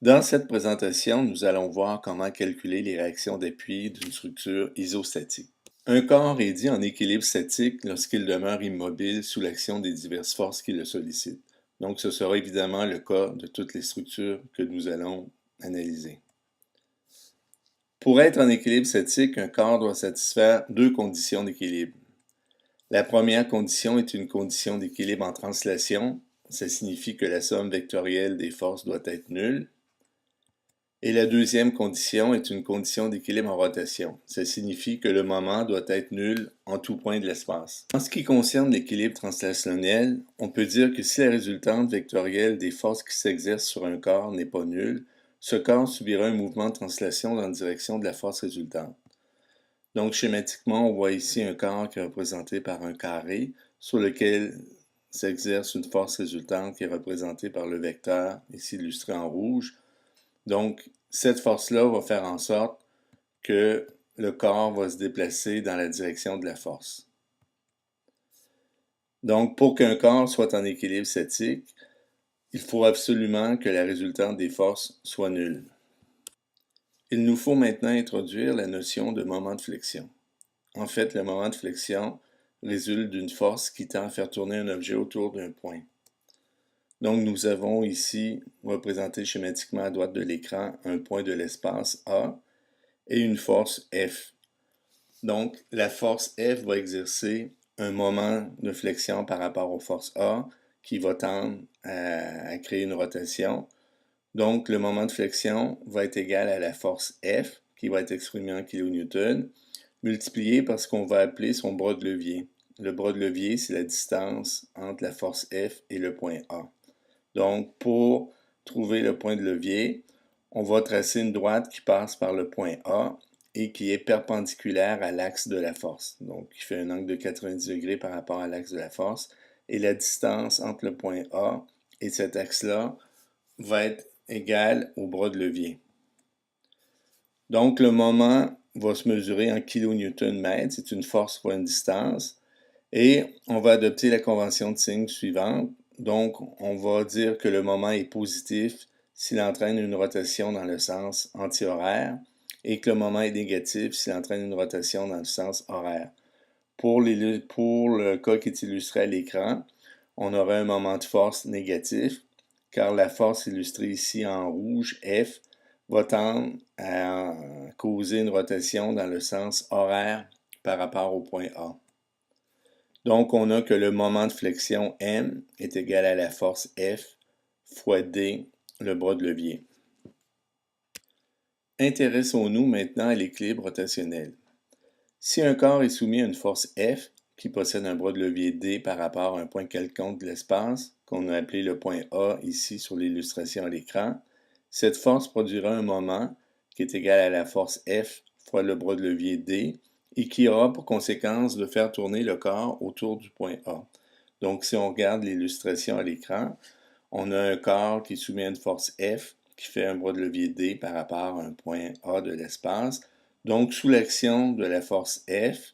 Dans cette présentation, nous allons voir comment calculer les réactions d'appui d'une structure isostatique. Un corps est dit en équilibre statique lorsqu'il demeure immobile sous l'action des diverses forces qui le sollicitent. Donc, ce sera évidemment le cas de toutes les structures que nous allons analyser. Pour être en équilibre statique, un corps doit satisfaire deux conditions d'équilibre. La première condition est une condition d'équilibre en translation. Ça signifie que la somme vectorielle des forces doit être nulle. Et la deuxième condition est une condition d'équilibre en rotation. Ça signifie que le moment doit être nul en tout point de l'espace. En ce qui concerne l'équilibre translationnel, on peut dire que si la résultante vectorielle des forces qui s'exercent sur un corps n'est pas nulle, ce corps subira un mouvement de translation dans la direction de la force résultante. Donc schématiquement, on voit ici un corps qui est représenté par un carré sur lequel s'exerce une force résultante qui est représentée par le vecteur, ici illustré en rouge. Donc, cette force-là va faire en sorte que le corps va se déplacer dans la direction de la force. Donc, pour qu'un corps soit en équilibre statique, il faut absolument que la résultante des forces soit nulle. Il nous faut maintenant introduire la notion de moment de flexion. En fait, le moment de flexion résulte d'une force qui tend à faire tourner un objet autour d'un point. Donc, nous avons ici représenté schématiquement à droite de l'écran un point de l'espace A et une force F. Donc, la force F va exercer un moment de flexion par rapport aux forces A qui va tendre à créer une rotation. Donc, le moment de flexion va être égal à la force F, qui va être exprimée en kN, multiplié par ce qu'on va appeler son bras de levier. Le bras de levier, c'est la distance entre la force F et le point A. Donc, pour trouver le point de levier, on va tracer une droite qui passe par le point A et qui est perpendiculaire à l'axe de la force. Donc, qui fait un angle de 90 degrés par rapport à l'axe de la force. Et la distance entre le point A et cet axe-là va être égale au bras de levier. Donc, le moment va se mesurer en kN/m, c'est une force fois une distance. Et on va adopter la convention de signe suivante. Donc, on va dire que le moment est positif s'il entraîne une rotation dans le sens anti-horaire et que le moment est négatif s'il entraîne une rotation dans le sens horaire. Pour le cas qui est illustré à l'écran, on aura un moment de force négatif car la force illustrée ici en rouge, F, va tendre à causer une rotation dans le sens horaire par rapport au point A. Donc, on a que le moment de flexion M est égal à la force F fois D, le bras de levier. Intéressons-nous maintenant à l'équilibre rotationnel. Si un corps est soumis à une force F qui possède un bras de levier D par rapport à un point quelconque de l'espace, qu'on a appelé le point A ici sur l'illustration à l'écran, cette force produira un moment qui est égal à la force F fois le bras de levier D, et qui aura pour conséquence de faire tourner le corps autour du point A. Donc, si on regarde l'illustration à l'écran, on a un corps qui est soumis à une force F qui fait un bras de levier D par rapport à un point A de l'espace. Donc, sous l'action de la force F,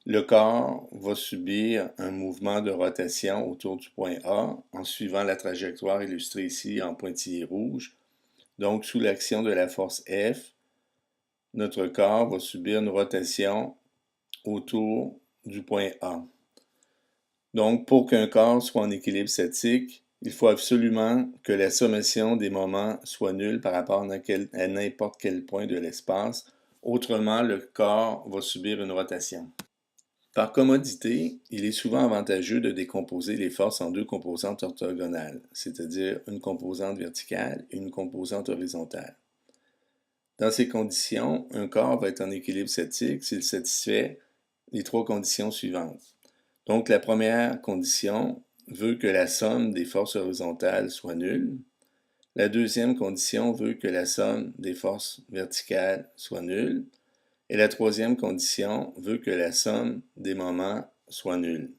le corps va subir un mouvement de rotation autour du point A en suivant la trajectoire illustrée ici en pointillé rouge. Donc, sous l'action de la force F, notre corps va subir une rotation autour du point A. Donc, pour qu'un corps soit en équilibre statique, il faut absolument que la sommation des moments soit nulle par rapport à n'importe quel point de l'espace. Autrement, le corps va subir une rotation. Par commodité, il est souvent avantageux de décomposer les forces en deux composantes orthogonales, c'est-à-dire une composante verticale et une composante horizontale. Dans ces conditions, un corps va être en équilibre statique s'il satisfait les trois conditions suivantes. Donc, la première condition veut que la somme des forces horizontales soit nulle. La deuxième condition veut que la somme des forces verticales soit nulle. Et la troisième condition veut que la somme des moments soit nulle.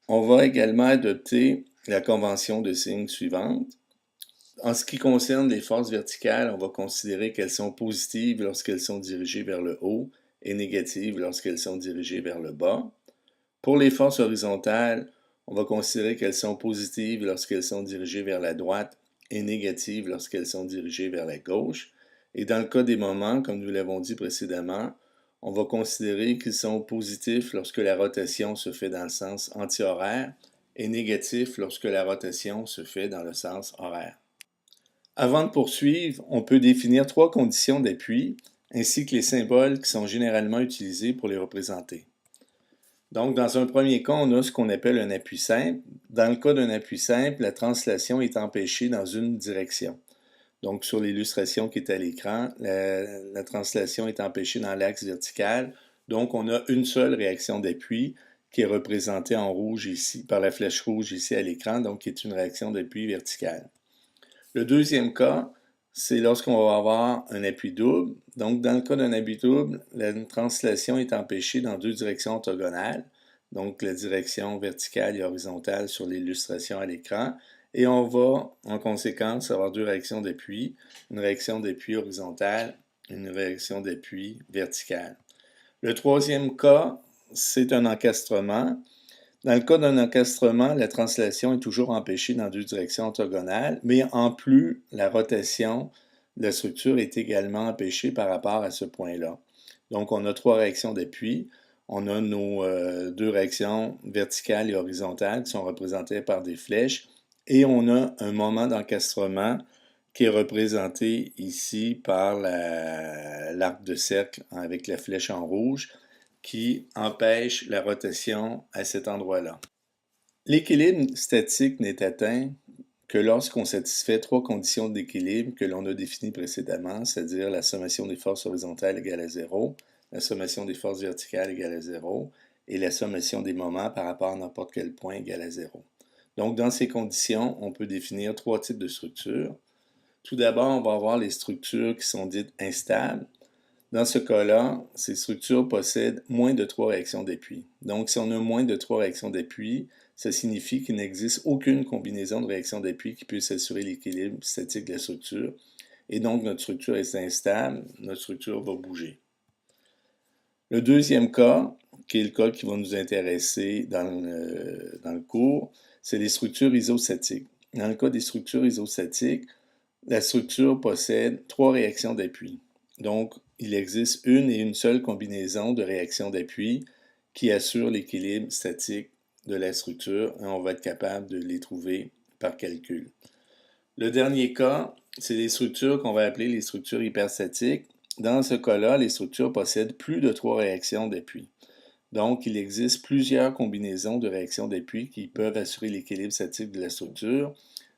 On va également adopter la convention de signe suivante. En ce qui concerne les forces verticales, on va considérer qu'elles sont positives lorsqu'elles sont dirigées vers le haut et négatives lorsqu'elles sont dirigées vers le bas. Pour les forces horizontales, on va considérer qu'elles sont positives lorsqu'elles sont dirigées vers la droite et négatives lorsqu'elles sont dirigées vers la gauche. Et dans le cas des moments, comme nous l'avons dit précédemment, on va considérer qu'ils sont positifs lorsque la rotation se fait dans le sens anti-horaire et négatifs lorsque la rotation se fait dans le sens horaire. Avant de poursuivre, on peut définir 3 conditions d'appui ainsi que les symboles qui sont généralement utilisés pour les représenter. Donc, dans un premier cas, on a ce qu'on appelle un appui simple. Dans le cas d'un appui simple, la translation est empêchée dans une direction. Donc, sur l'illustration qui est à l'écran, la translation est empêchée dans l'axe vertical. Donc, on a une seule réaction d'appui qui est représentée en rouge ici, par la flèche rouge ici à l'écran, donc qui est une réaction d'appui verticale. Le deuxième cas, c'est lorsqu'on va avoir un appui double. Donc, dans le cas d'un appui double, la translation est empêchée dans 2 directions orthogonales, donc la direction verticale et horizontale sur l'illustration à l'écran, et on va, en conséquence, avoir 2 réactions d'appui, une réaction d'appui horizontale, une réaction d'appui verticale. Le troisième cas, c'est un encastrement. Dans le cas d'un encastrement, la translation est toujours empêchée dans 2 directions orthogonales, mais en plus, la rotation de la structure est également empêchée par rapport à ce point-là. Donc, on a 3 réactions d'appui. On a nos 2 réactions verticales et horizontales qui sont représentées par des flèches. Et on a un moment d'encastrement qui est représenté ici par l'arc de cercle avec la flèche en rouge, qui empêche la rotation à cet endroit-là. L'équilibre statique n'est atteint que lorsqu'on satisfait 3 conditions d'équilibre que l'on a définies précédemment, c'est-à-dire la sommation des forces horizontales égale à 0, la sommation des forces verticales égale à 0 et la sommation des moments par rapport à n'importe quel point égale à 0. Donc, dans ces conditions, on peut définir 3 types de structures. Tout d'abord, on va avoir les structures qui sont dites instables. Dans ce cas-là, ces structures possèdent moins de 3 réactions d'appui. Donc, si on a moins de 3 réactions d'appui, ça signifie qu'il n'existe aucune combinaison de réactions d'appui qui puisse assurer l'équilibre statique de la structure. Et donc, notre structure est instable, notre structure va bouger. Le deuxième cas, qui est le cas qui va nous intéresser dans le cours, c'est les structures isostatiques. Dans le cas des structures isostatiques, la structure possède 3 réactions d'appui. Donc, il existe une et une seule combinaison de réactions d'appui qui assure l'équilibre statique de la structure et on va être capable de les trouver par calcul. Le dernier cas, c'est les structures qu'on va appeler les structures hyperstatiques. Dans ce cas-là, les structures possèdent plus de 3 réactions d'appui. Donc, il existe plusieurs combinaisons de réactions d'appui qui peuvent assurer l'équilibre statique de la structure.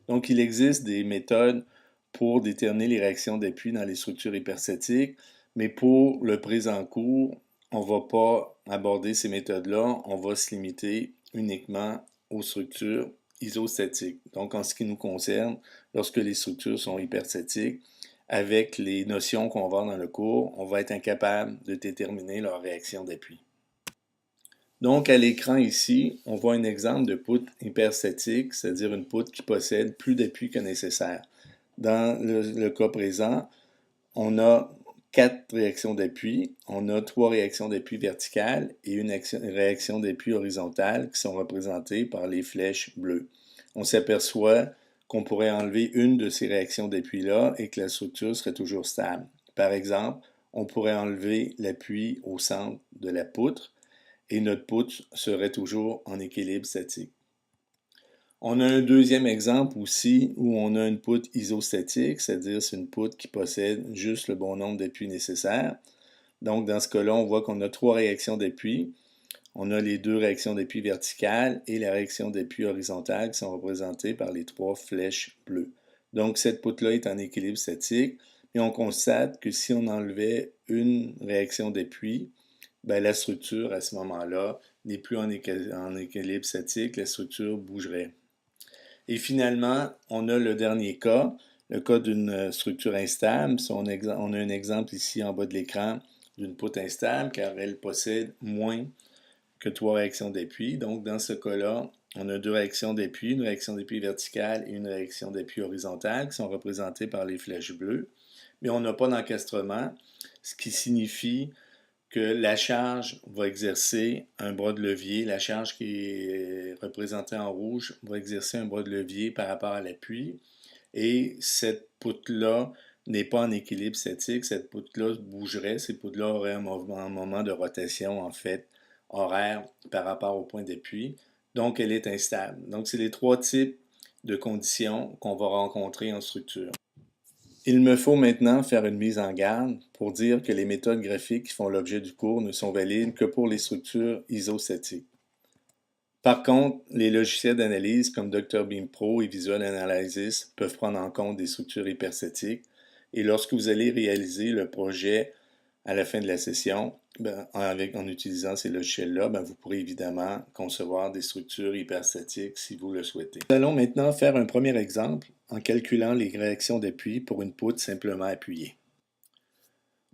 Donc, il existe des méthodes pour déterminer les réactions d'appui dans les structures hyperstatiques, mais pour le présent cours, on ne va pas aborder ces méthodes-là, on va se limiter uniquement aux structures isostatiques. Donc, en ce qui nous concerne, lorsque les structures sont hyperstatiques, avec les notions qu'on va voir dans le cours, on va être incapable de déterminer leur réaction d'appui. Donc, à l'écran ici, on voit un exemple de poutre hyperstatique, c'est-à-dire une poutre qui possède plus d'appui que nécessaire. Dans le cas présent, on a 4 réactions d'appui, on a 3 réactions d'appui verticales et une réaction d'appui horizontale qui sont représentées par les flèches bleues. On s'aperçoit qu'on pourrait enlever une de ces réactions d'appui-là et que la structure serait toujours stable. Par exemple, on pourrait enlever l'appui au centre de la poutre et notre poutre serait toujours en équilibre statique. On a un deuxième exemple aussi où on a une poutre isostatique, c'est-à-dire c'est une poutre qui possède juste le bon nombre d'appuis nécessaires. Donc dans ce cas-là, on voit qu'on a 3 réactions d'appui. On a les 2 réactions d'appui verticales et la réaction d'appui horizontale qui sont représentées par les 3 flèches bleues. Donc cette poutre-là est en équilibre statique et on constate que si on enlevait une réaction d'appui, ben, la structure à ce moment-là n'est plus en équilibre statique, la structure bougerait. Et finalement, on a le dernier cas, le cas d'une structure instable. On a un exemple ici en bas de l'écran d'une poutre instable car elle possède moins que 3 réactions d'appui. Donc, dans ce cas-là, on a 2 réactions d'appui, une réaction d'appui verticale et une réaction d'appui horizontale qui sont représentées par les flèches bleues. Mais on n'a pas d'encastrement, ce qui signifie que la charge va exercer un bras de levier, la charge qui est représentée en rouge va exercer un bras de levier par rapport à l'appui, et cette poutre-là n'est pas en équilibre statique, cette poutre-là bougerait, cette poutre-là aurait un moment de rotation, en fait, horaire par rapport au point d'appui, donc elle est instable. Donc c'est les trois types de conditions qu'on va rencontrer en structure. Il me faut maintenant faire une mise en garde pour dire que les méthodes graphiques qui font l'objet du cours ne sont valides que pour les structures isostatiques. Par contre, les logiciels d'analyse comme DrBeam Pro et Visual Analysis peuvent prendre en compte des structures hyperstatiques, et lorsque vous allez réaliser le projet à la fin de la session, en utilisant ces logiciels-là, vous pourrez évidemment concevoir des structures hyperstatiques si vous le souhaitez. Nous allons maintenant faire un premier exemple en calculant les réactions d'appui pour une poutre simplement appuyée.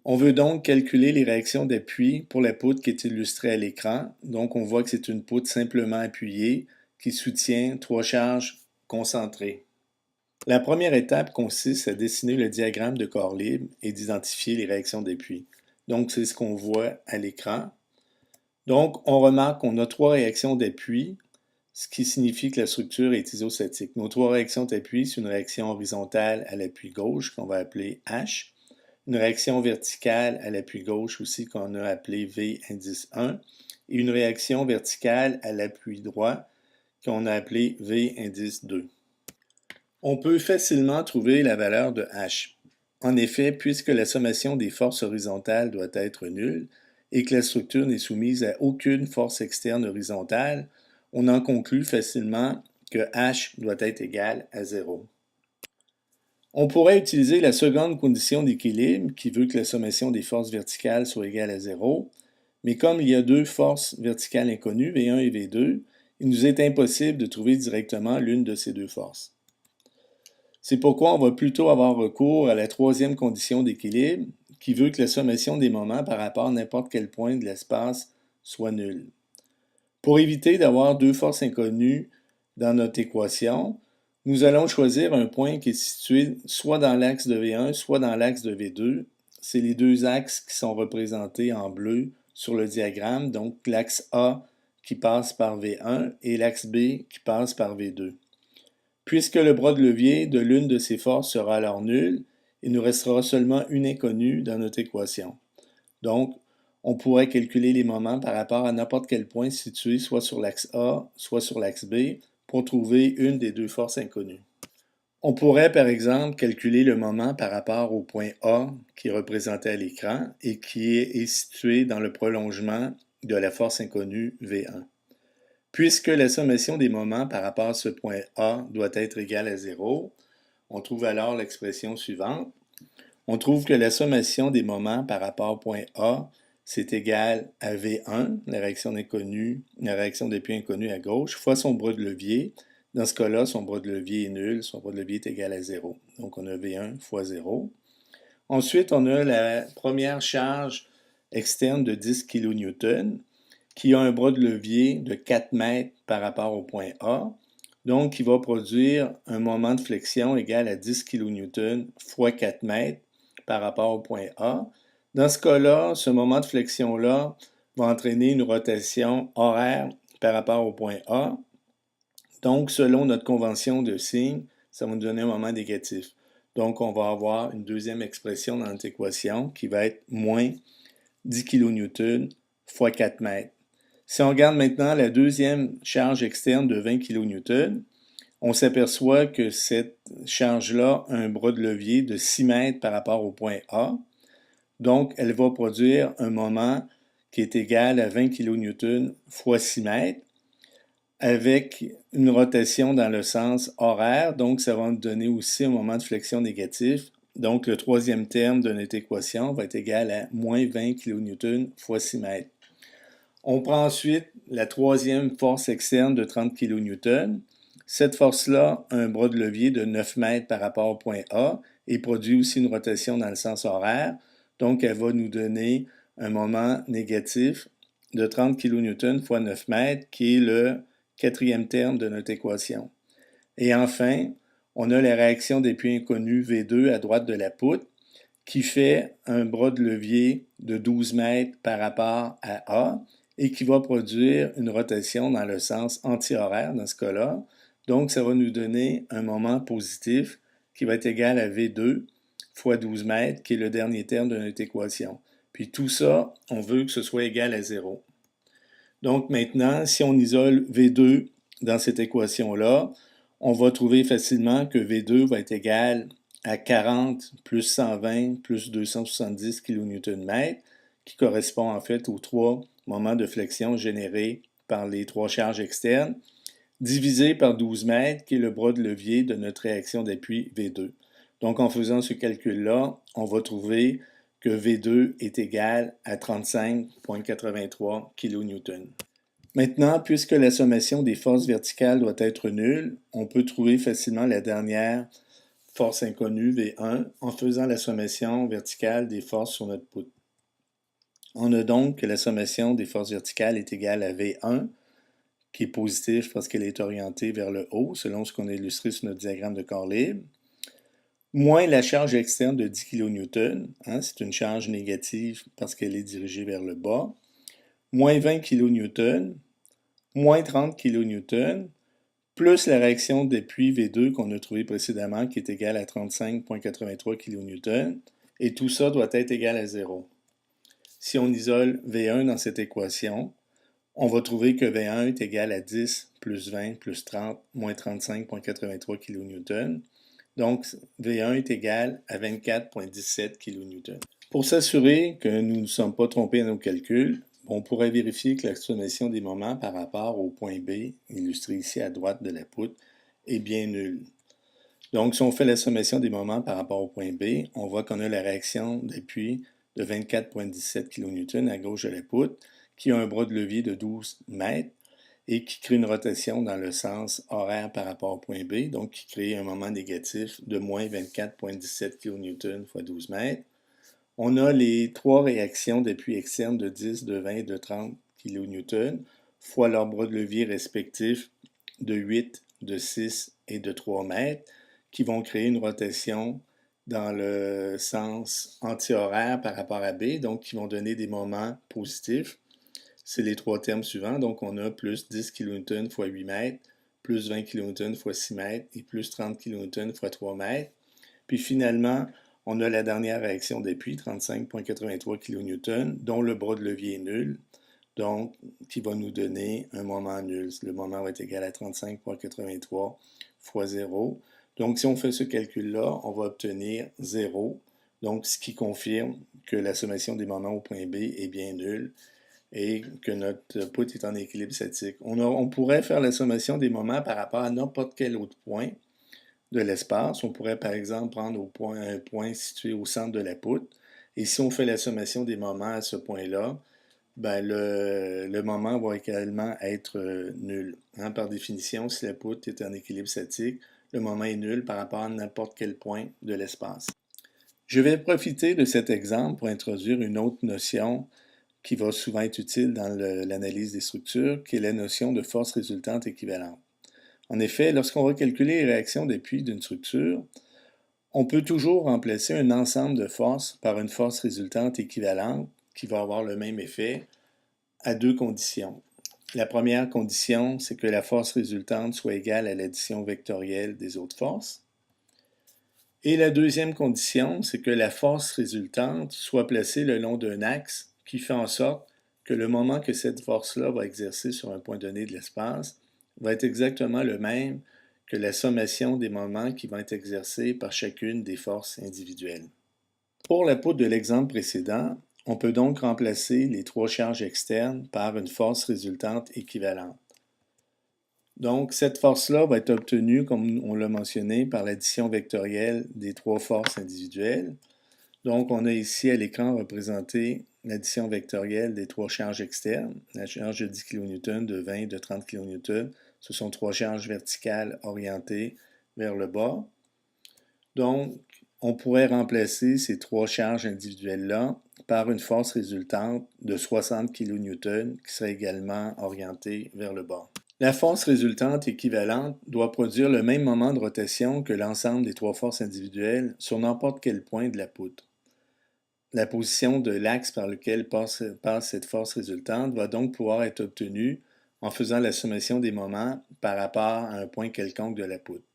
On veut donc calculer les réactions d'appui pour la poutre qui est illustrée à l'écran. Donc on voit que c'est une poutre simplement appuyée qui soutient trois charges concentrées. La première étape consiste à dessiner le diagramme de corps libre et d'identifier les réactions d'appui. Donc c'est ce qu'on voit à l'écran. Donc on remarque qu'on a trois réactions d'appui, ce qui signifie que la structure est isostatique. Nos trois réactions d'appui, c'est une réaction horizontale à l'appui gauche qu'on va appeler H, une réaction verticale à l'appui gauche aussi qu'on a appelé V indice 1, et une réaction verticale à l'appui droit qu'on a appelé V indice 2. On peut facilement trouver la valeur de H. En effet, puisque la sommation des forces horizontales doit être nulle et que la structure n'est soumise à aucune force externe horizontale, on en conclut facilement que H doit être égal à 0. On pourrait utiliser la seconde condition d'équilibre qui veut que la sommation des forces verticales soit égale à 0, mais comme il y a deux forces verticales inconnues, V1 et V2, il nous est impossible de trouver directement l'une de ces deux forces. C'est pourquoi on va plutôt avoir recours à la troisième condition d'équilibre qui veut que la sommation des moments par rapport à n'importe quel point de l'espace soit nulle. Pour éviter d'avoir deux forces inconnues dans notre équation, nous allons choisir un point qui est situé soit dans l'axe de V1, soit dans l'axe de V2. C'est les deux axes qui sont représentés en bleu sur le diagramme, donc l'axe A qui passe par V1 et l'axe B qui passe par V2. Puisque le bras de levier de l'une de ces forces sera alors nul, il nous restera seulement une inconnue dans notre équation. Donc, on pourrait calculer les moments par rapport à n'importe quel point situé soit sur l'axe A, soit sur l'axe B, pour trouver une des deux forces inconnues. On pourrait, par exemple, calculer le moment par rapport au point A qui est représenté à l'écran et qui est situé dans le prolongement de la force inconnue V1. Puisque la sommation des moments par rapport à ce point A doit être égale à 0, on trouve alors l'expression suivante. On trouve que la sommation des moments par rapport au point A, c'est égal à V1, la réaction d'appui inconnue à gauche, fois son bras de levier. Dans ce cas-là, son bras de levier est nul, son bras de levier est égal à 0. Donc on a V1 fois 0. Ensuite, on a la première charge externe de 10 kN qui a un bras de levier de 4 mètres par rapport au point A, donc qui va produire un moment de flexion égal à 10 kN fois 4 mètres par rapport au point A. Dans ce cas-là, ce moment de flexion-là va entraîner une rotation horaire par rapport au point A. Donc, selon notre convention de signe, ça va nous donner un moment négatif. Donc, on va avoir une deuxième expression dans notre équation qui va être moins 10 kN fois 4 mètres. Si on regarde maintenant la deuxième charge externe de 20 kN, on s'aperçoit que cette charge-là a un bras de levier de 6 mètres par rapport au point A. Donc, elle va produire un moment qui est égal à 20 kN fois 6 mètres avec une rotation dans le sens horaire. Donc, ça va nous donner aussi un moment de flexion négatif. Donc, le troisième terme de notre équation va être égal à moins 20 kN fois 6 mètres. On prend ensuite la troisième force externe de 30 kN. Cette force-là a un bras de levier de 9 mètres par rapport au point A et produit aussi une rotation dans le sens horaire. Donc, elle va nous donner un moment négatif de 30 kN fois 9 mètres, qui est le quatrième terme de notre équation. Et enfin, on a la réaction d'appui inconnue V2 à droite de la poutre, qui fait un bras de levier de 12 mètres par rapport à A et qui va produire une rotation dans le sens anti-horaire dans ce cas-là. Donc, ça va nous donner un moment positif qui va être égal à V2 fois 12 mètres, qui est le dernier terme de notre équation. Puis tout ça, on veut que ce soit égal à 0. Donc maintenant, si on isole V2 dans cette équation-là, on va trouver facilement que V2 va être égal à 40 plus 120 plus 270 kN/m, qui correspond en fait aux 3 moments de flexion générés par les 3 charges externes, divisé par 12 mètres, qui est le bras de levier de notre réaction d'appui V2. Donc en faisant ce calcul-là, on va trouver que V2 est égal à 35,83 kN. Maintenant, puisque la sommation des forces verticales doit être nulle, on peut trouver facilement la dernière force inconnue, V1, en faisant la sommation verticale des forces sur notre poutre. On a donc que la sommation des forces verticales est égale à V1, qui est positif parce qu'elle est orientée vers le haut, selon ce qu'on a illustré sur notre diagramme de corps libre, moins la charge externe de 10 kN, c'est une charge négative parce qu'elle est dirigée vers le bas, moins 20 kN, moins 30 kN, plus la réaction d'appui V2 qu'on a trouvée précédemment, qui est égale à 35,83 kN, et tout ça doit être égal à 0. Si on isole V1 dans cette équation, on va trouver que V1 est égal à 10 plus 20 plus 30 moins 35,83 kN. Donc, V1 est égal à 24,17 kN. Pour s'assurer que nous ne sommes pas trompés dans nos calculs, on pourrait vérifier que la sommation des moments par rapport au point B, illustré ici à droite de la poutre, est bien nulle. Donc, si on fait la sommation des moments par rapport au point B, on voit qu'on a la réaction d'appui de 24,17 kN à gauche de la poutre, qui a un bras de levier de 12 mètres et qui crée une rotation dans le sens horaire par rapport au point B, donc qui crée un moment négatif de moins 24,17 kN fois 12 mètres. On a les 3 réactions d'appui externe de 10, de 20 et de 30 kN fois leurs bras de levier respectifs de 8, de 6 et de 3 mètres qui vont créer une rotation dans le sens anti-horaire par rapport à B, donc qui vont donner des moments positifs. C'est les 3 termes suivants, donc on a plus 10 kN fois 8 mètres, plus 20 kN fois 6 mètres et plus 30 kN fois 3 mètres. Puis finalement, on a la dernière réaction d'appui, 35,83 kN, dont le bras de levier est nul, donc qui va nous donner un moment nul. Le moment va être égal à 35,83 fois 0. Donc si on fait ce calcul-là, on va obtenir 0, donc ce qui confirme que la sommation des moments au point B est bien nulle et que notre poutre est en équilibre statique. On pourrait faire la sommation des moments par rapport à n'importe quel autre point de l'espace. On pourrait par exemple prendre un point situé au centre de la poutre. Et si on fait la sommation des moments à ce point-là, ben le moment va également être nul. Par définition, si la poutre est en équilibre statique, le moment est nul par rapport à n'importe quel point de l'espace. Je vais profiter de cet exemple pour introduire une autre notion qui va souvent être utile dans l'analyse des structures, qui est la notion de force résultante équivalente. En effet, lorsqu'on va calculer les réactions d'appui d'une structure, on peut toujours remplacer un ensemble de forces par une force résultante équivalente qui va avoir le même effet à 2 conditions. La première condition, c'est que la force résultante soit égale à l'addition vectorielle des autres forces. Et la deuxième condition, c'est que la force résultante soit placée le long d'un axe qui fait en sorte que le moment que cette force-là va exercer sur un point donné de l'espace va être exactement le même que la sommation des moments qui vont être exercés par chacune des forces individuelles. Pour la poutre de l'exemple précédent, on peut donc remplacer les 3 charges externes par une force résultante équivalente. Donc, cette force-là va être obtenue, comme on l'a mentionné, par l'addition vectorielle des 3 forces individuelles. Donc, on a ici à l'écran représenté l'addition vectorielle des 3 charges externes. La charge de 10 kN, de 20 et de 30 kN, ce sont 3 charges verticales orientées vers le bas. Donc, on pourrait remplacer ces 3 charges individuelles-là par une force résultante de 60 kN qui serait également orientée vers le bas. La force résultante équivalente doit produire le même moment de rotation que l'ensemble des 3 forces individuelles sur n'importe quel point de la poutre. la position de l'axe par lequel passe cette force résultante va donc pouvoir être obtenue en faisant la sommation des moments par rapport à un point quelconque de la poutre.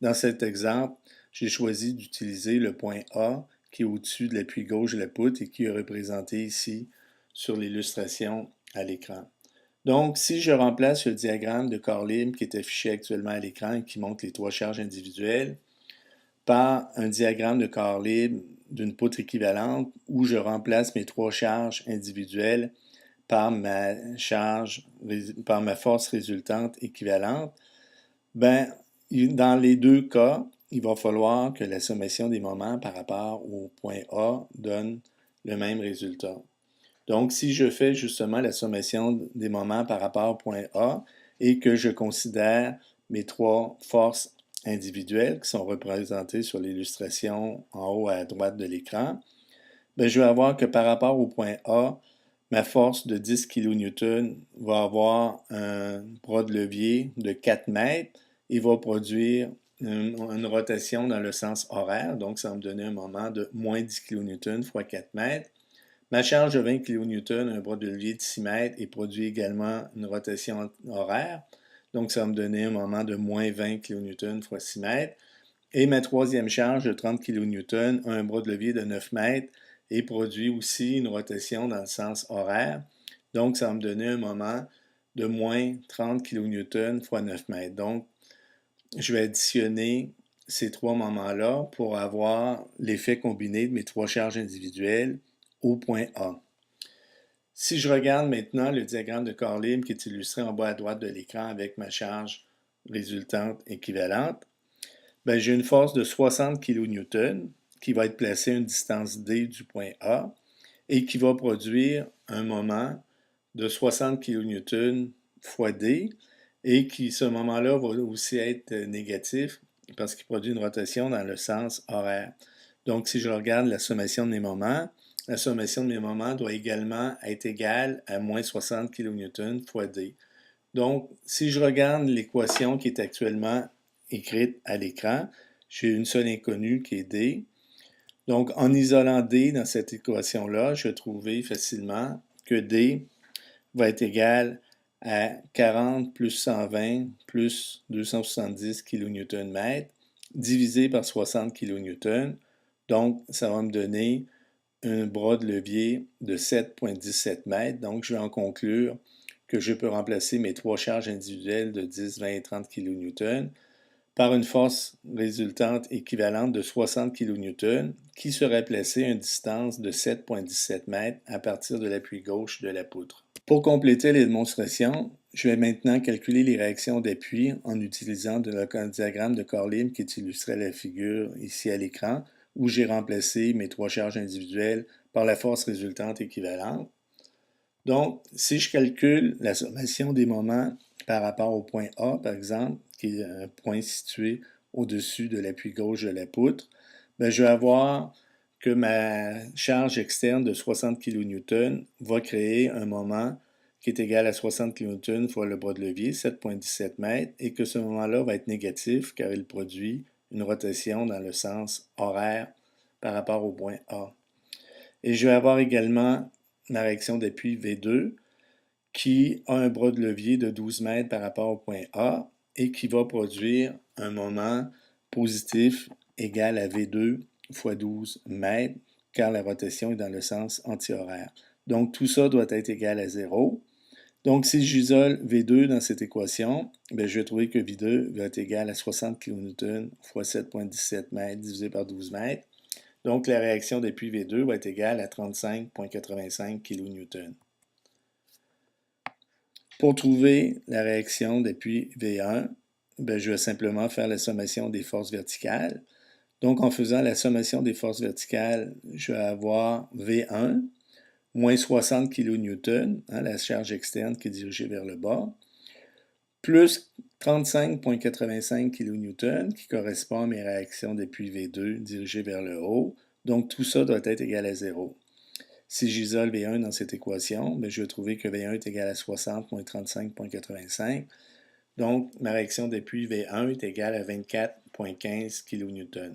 Dans cet exemple, j'ai choisi d'utiliser le point A qui est au-dessus de l'appui gauche de la poutre et qui est représenté ici sur l'illustration à l'écran. Donc, si je remplace le diagramme de corps libre qui est affiché actuellement à l'écran et qui montre les trois charges individuelles par un diagramme de corps libre d'une poutre équivalente où je remplace mes trois charges individuelles par ma force résultante équivalente, ben, dans les deux cas, il va falloir que la sommation des moments par rapport au point A donne le même résultat. Donc, si je fais justement la sommation des moments par rapport au point A et que je considère mes trois forces individuelles qui sont représentées sur l'illustration en haut à droite de l'écran, ben, je vais avoir que par rapport au point A, ma force de 10 kN va avoir un bras de levier de 4 mètres et va produire une rotation dans le sens horaire. Donc, ça va me donner un moment de moins 10 kN fois 4 mètres. Ma charge de 20 kN a un bras de levier de 6 mètres et produit également une rotation horaire. Donc, ça va me donner un moment de moins 20 kN fois 6 mètres. Et ma troisième charge de 30 kN a un bras de levier de 9 mètres et produit aussi une rotation dans le sens horaire. Donc, ça va me donner un moment de moins 30 kN fois 9 mètres. Donc, je vais additionner ces trois moments-là pour avoir l'effet combiné de mes trois charges individuelles au point A. Si je regarde maintenant le diagramme de corps libre qui est illustré en bas à droite de l'écran avec ma charge résultante équivalente, ben, j'ai une force de 60 kN qui va être placée à une distance D du point A et qui va produire un moment de 60 kN fois D et qui, ce moment-là, va aussi être négatif parce qu'il produit une rotation dans le sens horaire. Donc, si je regarde la sommation de mes moments, la sommation de mes moments doit également être égale à moins 60 kN fois D. Donc, si je regarde l'équation qui est actuellement écrite à l'écran, j'ai une seule inconnue qui est D. Donc, en isolant D dans cette équation-là, je vais trouver facilement que D va être égal à 40 plus 120 plus 270 kN/m divisé par 60 kN. Donc, ça va me donner un bras de levier de 7,17 mètres. Donc, je vais en conclure que je peux remplacer mes trois charges individuelles de 10, 20 et 30 kN par une force résultante équivalente de 60 kN qui serait placée à une distance de 7,17 mètres à partir de l'appui gauche de la poutre. Pour compléter les démonstrations, je vais maintenant calculer les réactions d'appui en utilisant le diagramme de corps libre qui est illustré à la figure ici à l'écran, où j'ai remplacé mes trois charges individuelles par la force résultante équivalente. Donc, si je calcule la sommation des moments par rapport au point A, par exemple, qui est un point situé au-dessus de l'appui gauche de la poutre, bien, je vais avoir que ma charge externe de 60 kN va créer un moment qui est égal à 60 kN fois le bras de levier, 7,17 mètres, et que ce moment-là va être négatif car il produit une rotation dans le sens horaire par rapport au point A. Et je vais avoir également ma réaction d'appui V2 qui a un bras de levier de 12 mètres par rapport au point A et qui va produire un moment positif égal à V2 fois 12 mètres car la rotation est dans le sens anti-horaire. Donc tout ça doit être égal à 0. Donc si j'isole V2 dans cette équation, bien, je vais trouver que V2 va être égal à 60 kN fois 7,17 mètres divisé par 12 mètres. Donc, la réaction d'appui V2 va être égale à 35,85 kN. Pour trouver la réaction d'appui V1, ben, je vais simplement faire la sommation des forces verticales. Donc, en faisant la sommation des forces verticales, je vais avoir V1 moins 60 kN, la charge externe qui est dirigée vers le bas, plus 35,85 kN qui correspond à mes réactions d'appui V2 dirigées vers le haut. Donc, tout ça doit être égal à 0. Si j'isole V1 dans cette équation, bien, je vais trouver que V1 est égal à 60 moins 35,85. Donc, ma réaction d'appui V1 est égale à 24,15 kN.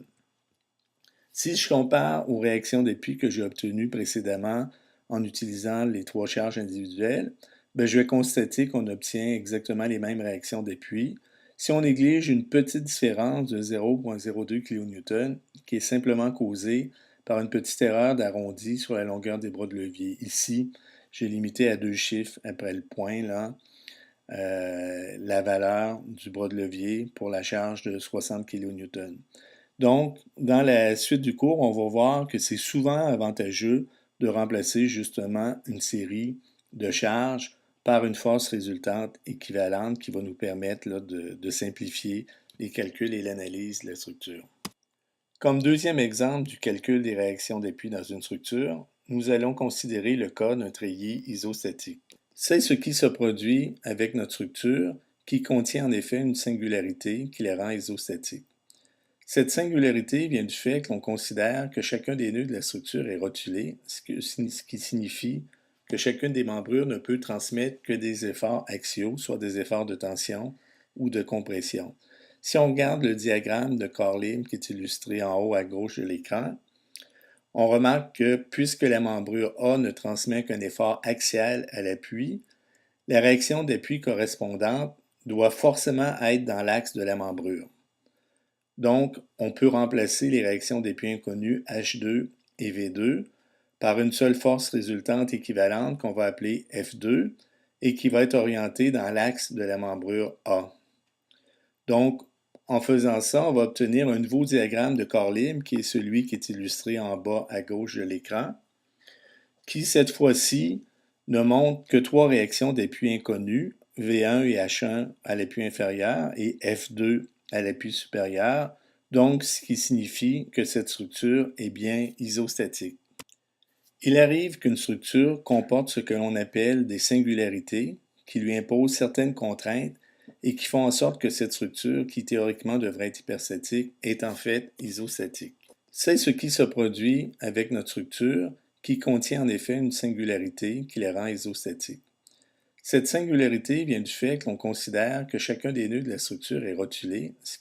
Si je compare aux réactions d'appui que j'ai obtenues précédemment en utilisant les trois charges individuelles, je vais constater qu'on obtient exactement les mêmes réactions d'appui. Si on néglige une petite différence de 0,02 kN qui est simplement causée par une petite erreur d'arrondi sur la longueur des bras de levier. Ici, j'ai limité à deux chiffres après le point, là, la valeur du bras de levier pour la charge de 60 kN. Donc, dans la suite du cours, on va voir que c'est souvent avantageux de remplacer justement une série de charges par une force résultante équivalente qui va nous permettre là, de simplifier les calculs et l'analyse de la structure. Comme deuxième exemple du calcul des réactions d'appui dans une structure, nous allons considérer le cas d'un treillis isostatique. C'est ce qui se produit avec notre structure qui contient en effet une singularité qui la rend isostatiques. Cette singularité vient du fait que l'on considère que chacun des nœuds de la structure est rotulé, ce qui signifie que chacune des membrures ne peut transmettre que des efforts axiaux, soit des efforts de tension ou de compression. Si on regarde le diagramme de Corr-Lim qui est illustré en haut à gauche de l'écran, on remarque que puisque la membrure A ne transmet qu'un effort axial à l'appui, la réaction d'appui correspondante doit forcément être dans l'axe de la membrure. Donc, on peut remplacer les réactions d'appui inconnues H2 et V2 par une seule force résultante équivalente qu'on va appeler F2 et qui va être orientée dans l'axe de la membrure A. Donc, en faisant ça, on va obtenir un nouveau diagramme de Corr-Lim qui est celui qui est illustré en bas à gauche de l'écran, qui cette fois-ci ne montre que trois réactions d'appui inconnues, V1 et H1 à l'appui inférieur et F2 à l'appui supérieur, donc ce qui signifie que cette structure est bien isostatique. Il arrive qu'une structure comporte ce que l'on appelle des singularités qui lui imposent certaines contraintes et qui font en sorte que cette structure, qui théoriquement devrait être hyperstatique, est en fait isostatique. C'est ce qui se produit avec notre structure qui contient en effet une singularité qui la rend isostatique. Cette singularité vient du fait que l'on considère que chacun des nœuds de la structure est rotulé, ce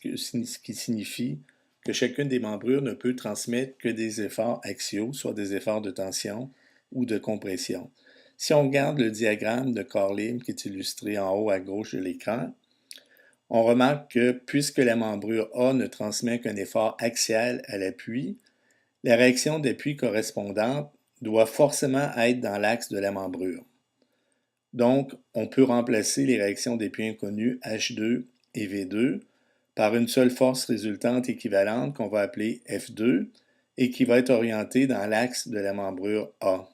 qui signifie que chacune des membrures ne peut transmettre que des efforts axiaux, soit des efforts de tension ou de compression. Si on regarde le diagramme de Corr-Lim qui est illustré en haut à gauche de l'écran, on remarque que puisque la membrure A ne transmet qu'un effort axial à l'appui, la réaction d'appui correspondante doit forcément être dans l'axe de la membrure. Donc, on peut remplacer les réactions d'appui inconnues H2 et V2 par une seule force résultante équivalente qu'on va appeler F2 et qui va être orientée dans l'axe de la membrure A.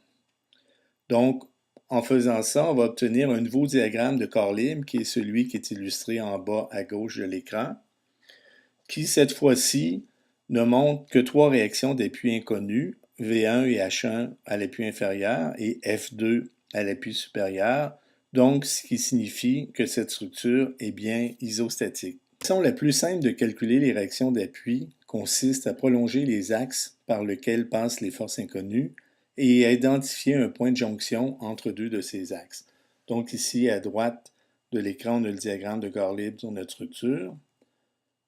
Donc, en faisant ça, on va obtenir un nouveau diagramme de Corr-Lim qui est celui qui est illustré en bas à gauche de l'écran, qui cette fois-ci ne montre que trois réactions d'appui inconnues, V1 et H1 à l'appui inférieur et F2 à l'appui supérieur, donc ce qui signifie que cette structure est bien isostatique. La façon la plus simple de calculer les réactions d'appui consiste à prolonger les axes par lesquels passent les forces inconnues et à identifier un point de jonction entre deux de ces axes. Donc ici, à droite de l'écran, on a le diagramme de Corr-Lim sur notre structure.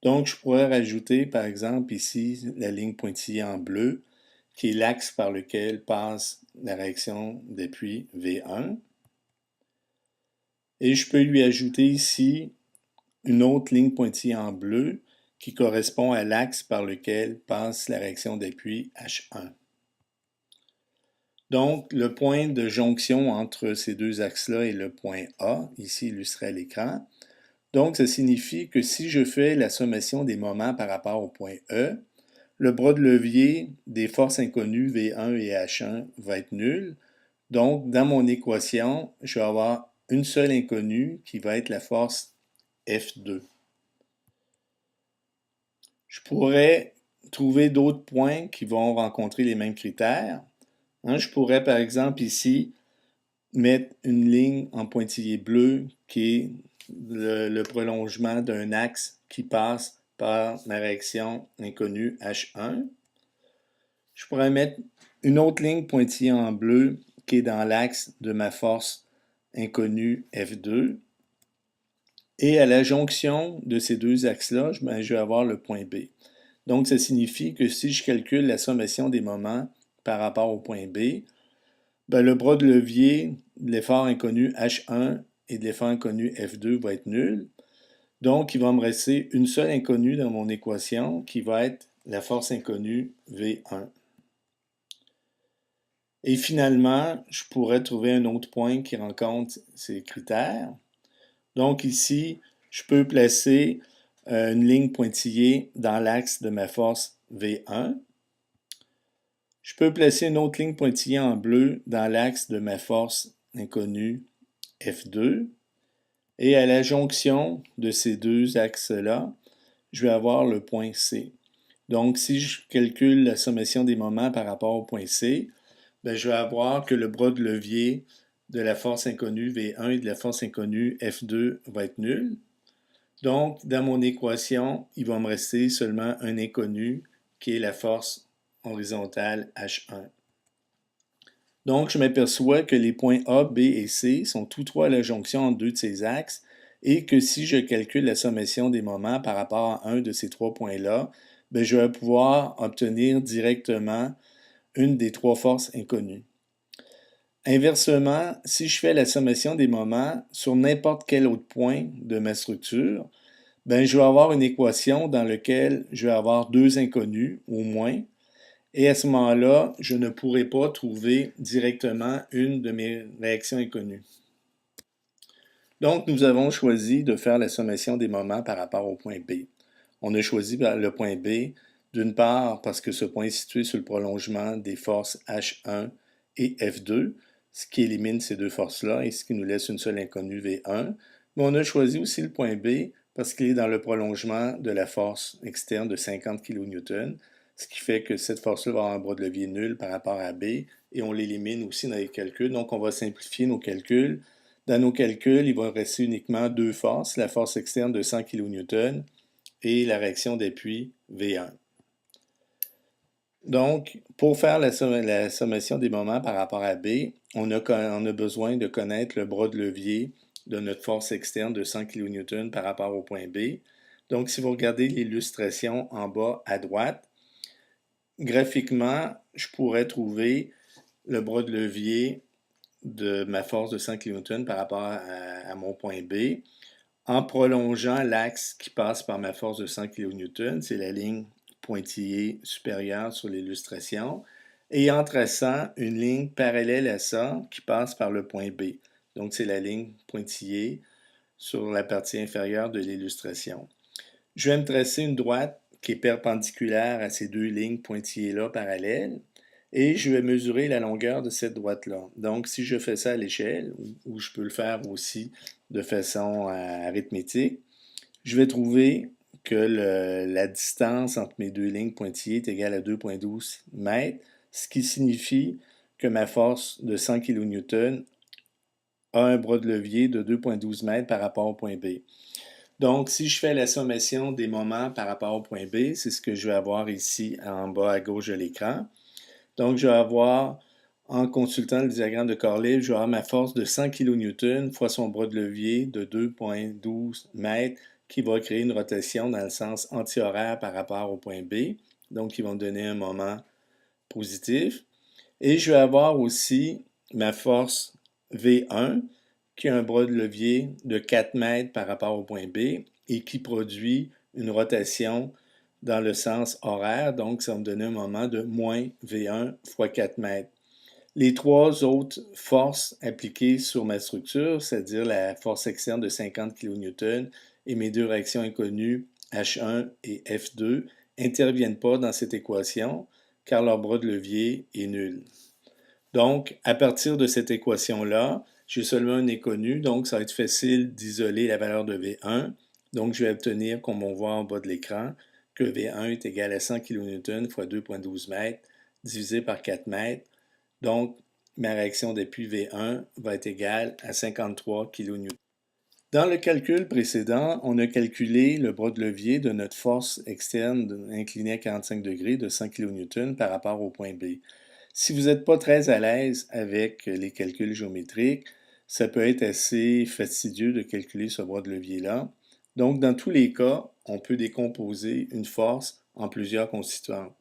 Donc, je pourrais rajouter, par exemple, ici, la ligne pointillée en bleu, qui est l'axe par lequel passe la réaction d'appui V1. Et je peux lui ajouter ici une autre ligne pointillée en bleu qui correspond à l'axe par lequel passe la réaction d'appui H1. Donc, le point de jonction entre ces deux axes-là est le point A, ici illustré à l'écran. Donc, ça signifie que si je fais la sommation des moments par rapport au point E, le bras de levier des forces inconnues V1 et H1 va être nul. Donc, dans mon équation, je vais avoir une seule inconnue qui va être la force F2. Je pourrais trouver d'autres points qui vont rencontrer les mêmes critères. Je pourrais, par exemple, ici, mettre une ligne en pointillé bleu qui est le prolongement d'un axe qui passe par ma réaction inconnue H1. Je pourrais mettre une autre ligne pointillée en bleu qui est dans l'axe de ma force inconnue F2. Et à la jonction de ces deux axes-là, je vais avoir le point B. Donc, ça signifie que si je calcule la sommation des moments par rapport au point B, ben, le bras de levier de l'effort inconnu H1 et de l'effort inconnu F2 va être nul. Donc, il va me rester une seule inconnue dans mon équation qui va être la force inconnue V1. Et finalement, je pourrais trouver un autre point qui rencontre ces critères. Donc ici, je peux placer une ligne pointillée dans l'axe de ma force V1. Je peux placer une autre ligne pointillée en bleu dans l'axe de ma force inconnue F2. Et à la jonction de ces deux axes-là, je vais avoir le point C. Donc, si je calcule la sommation des moments par rapport au point C, ben, je vais avoir que le bras de levier de la force inconnue V1 et de la force inconnue F2 va être nul. Donc, dans mon équation, il va me rester seulement un inconnu qui est la force horizontale H1. Donc, je m'aperçois que les points A, B et C sont tous trois à la jonction entre deux de ces axes et que si je calcule la sommation des moments par rapport à un de ces trois points-là, ben, je vais pouvoir obtenir directement une des trois forces inconnues. Inversement, si je fais la sommation des moments sur n'importe quel autre point de ma structure, ben, je vais avoir une équation dans laquelle je vais avoir deux inconnus au moins, et à ce moment-là, je ne pourrai pas trouver directement une de mes réactions inconnues. Donc, nous avons choisi de faire la sommation des moments par rapport au point B. On a choisi le point B, d'une part parce que ce point est situé sur le prolongement des forces H1 et F2, ce qui élimine ces deux forces-là et ce qui nous laisse une seule inconnue V1. Mais on a choisi aussi le point B parce qu'il est dans le prolongement de la force externe de 50 kN, ce qui fait que cette force-là va avoir un bras de levier nul par rapport à B et on l'élimine aussi dans les calculs. Donc, on va simplifier nos calculs. Dans nos calculs, il va rester uniquement deux forces, la force externe de 100 kN et la réaction d'appui V1. Donc, pour faire la sommation des moments par rapport à B, on a besoin de connaître le bras de levier de notre force externe de 100 kN par rapport au point B. Donc, si vous regardez l'illustration en bas à droite, graphiquement, je pourrais trouver le bras de levier de ma force de 100 kN par rapport à mon point B en prolongeant l'axe qui passe par ma force de 100 kN, c'est la ligne pointillée supérieure sur l'illustration, et en traçant une ligne parallèle à ça qui passe par le point B. Donc, c'est la ligne pointillée sur la partie inférieure de l'illustration. Je vais me tracer une droite qui est perpendiculaire à ces deux lignes pointillées-là parallèles, et je vais mesurer la longueur de cette droite-là. Donc, si je fais ça à l'échelle, ou je peux le faire aussi de façon arithmétique, je vais trouver que la distance entre mes deux lignes pointillées est égale à 2,12 mètres, ce qui signifie que ma force de 100 kN a un bras de levier de 2,12 mètres par rapport au point B. Donc, si je fais la sommation des moments par rapport au point B, c'est ce que je vais avoir ici en bas à gauche de l'écran. Donc, je vais avoir, en consultant le diagramme de Corley, je vais avoir ma force de 100 kN fois son bras de levier de 2,12 mètres qui va créer une rotation dans le sens antihoraire par rapport au point B. Donc, qui va me donner un moment positif. Et je vais avoir aussi ma force V1 qui a un bras de levier de 4 mètres par rapport au point B et qui produit une rotation dans le sens horaire, donc ça va me donner un moment de moins V1 fois 4 mètres. Les trois autres forces appliquées sur ma structure, c'est-à-dire la force externe de 50 kN et mes deux réactions inconnues H1 et F2, n'interviennent pas dans cette équation car leur bras de levier est nul. Donc, à partir de cette équation-là, j'ai seulement un inconnu, donc ça va être facile d'isoler la valeur de V1. Donc, je vais obtenir, comme on voit en bas de l'écran, que V1 est égal à 100 kN fois 2,12 mètres divisé par 4 mètres. Donc, ma réaction d'appui V1 va être égale à 53 kN. Dans le calcul précédent, on a calculé le bras de levier de notre force externe inclinée à 45 degrés de 100 kN par rapport au point B. Si vous n'êtes pas très à l'aise avec les calculs géométriques, ça peut être assez fastidieux de calculer ce bras de levier-là. Donc, dans tous les cas, on peut décomposer une force en plusieurs constituantes.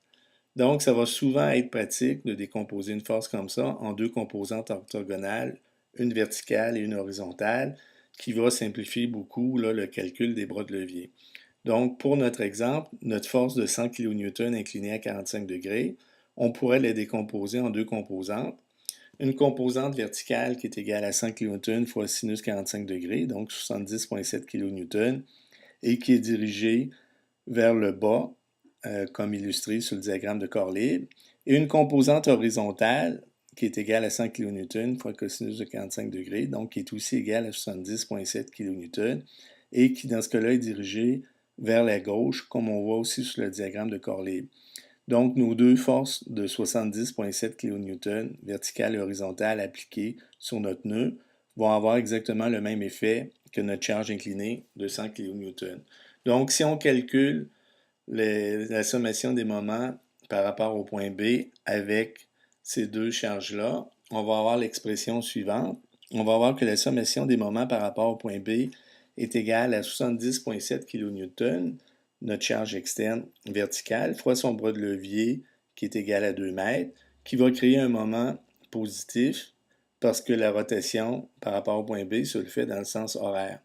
Donc, ça va souvent être pratique de décomposer une force comme ça en deux composantes orthogonales, une verticale et une horizontale, qui va simplifier beaucoup là, le calcul des bras de levier. Donc, pour notre exemple, notre force de 100 kN inclinée à 45 degrés, on pourrait la décomposer en deux composantes. Une composante verticale qui est égale à 100 kN fois sinus 45 degrés, donc 70,7 kN, et qui est dirigée vers le bas, comme illustré sur le diagramme de corps libre, et une composante horizontale qui est égale à 100 kN fois cosinus de 45 degrés, donc qui est aussi égale à 70,7 kN, et qui dans ce cas-là est dirigée vers la gauche, comme on voit aussi sur le diagramme de corps libre. Donc, nos deux forces de 70,7 kN, verticale et horizontale, appliquées sur notre nœud, vont avoir exactement le même effet que notre charge inclinée de 100 kN. Donc, si on calcule la sommation des moments par rapport au point B avec ces deux charges-là, on va avoir l'expression suivante. On va voir que la sommation des moments par rapport au point B est égale à 70,7 kN, notre charge externe verticale, fois son bras de levier qui est égal à 2 mètres, qui va créer un moment positif parce que la rotation par rapport au point B se le fait dans le sens horaire.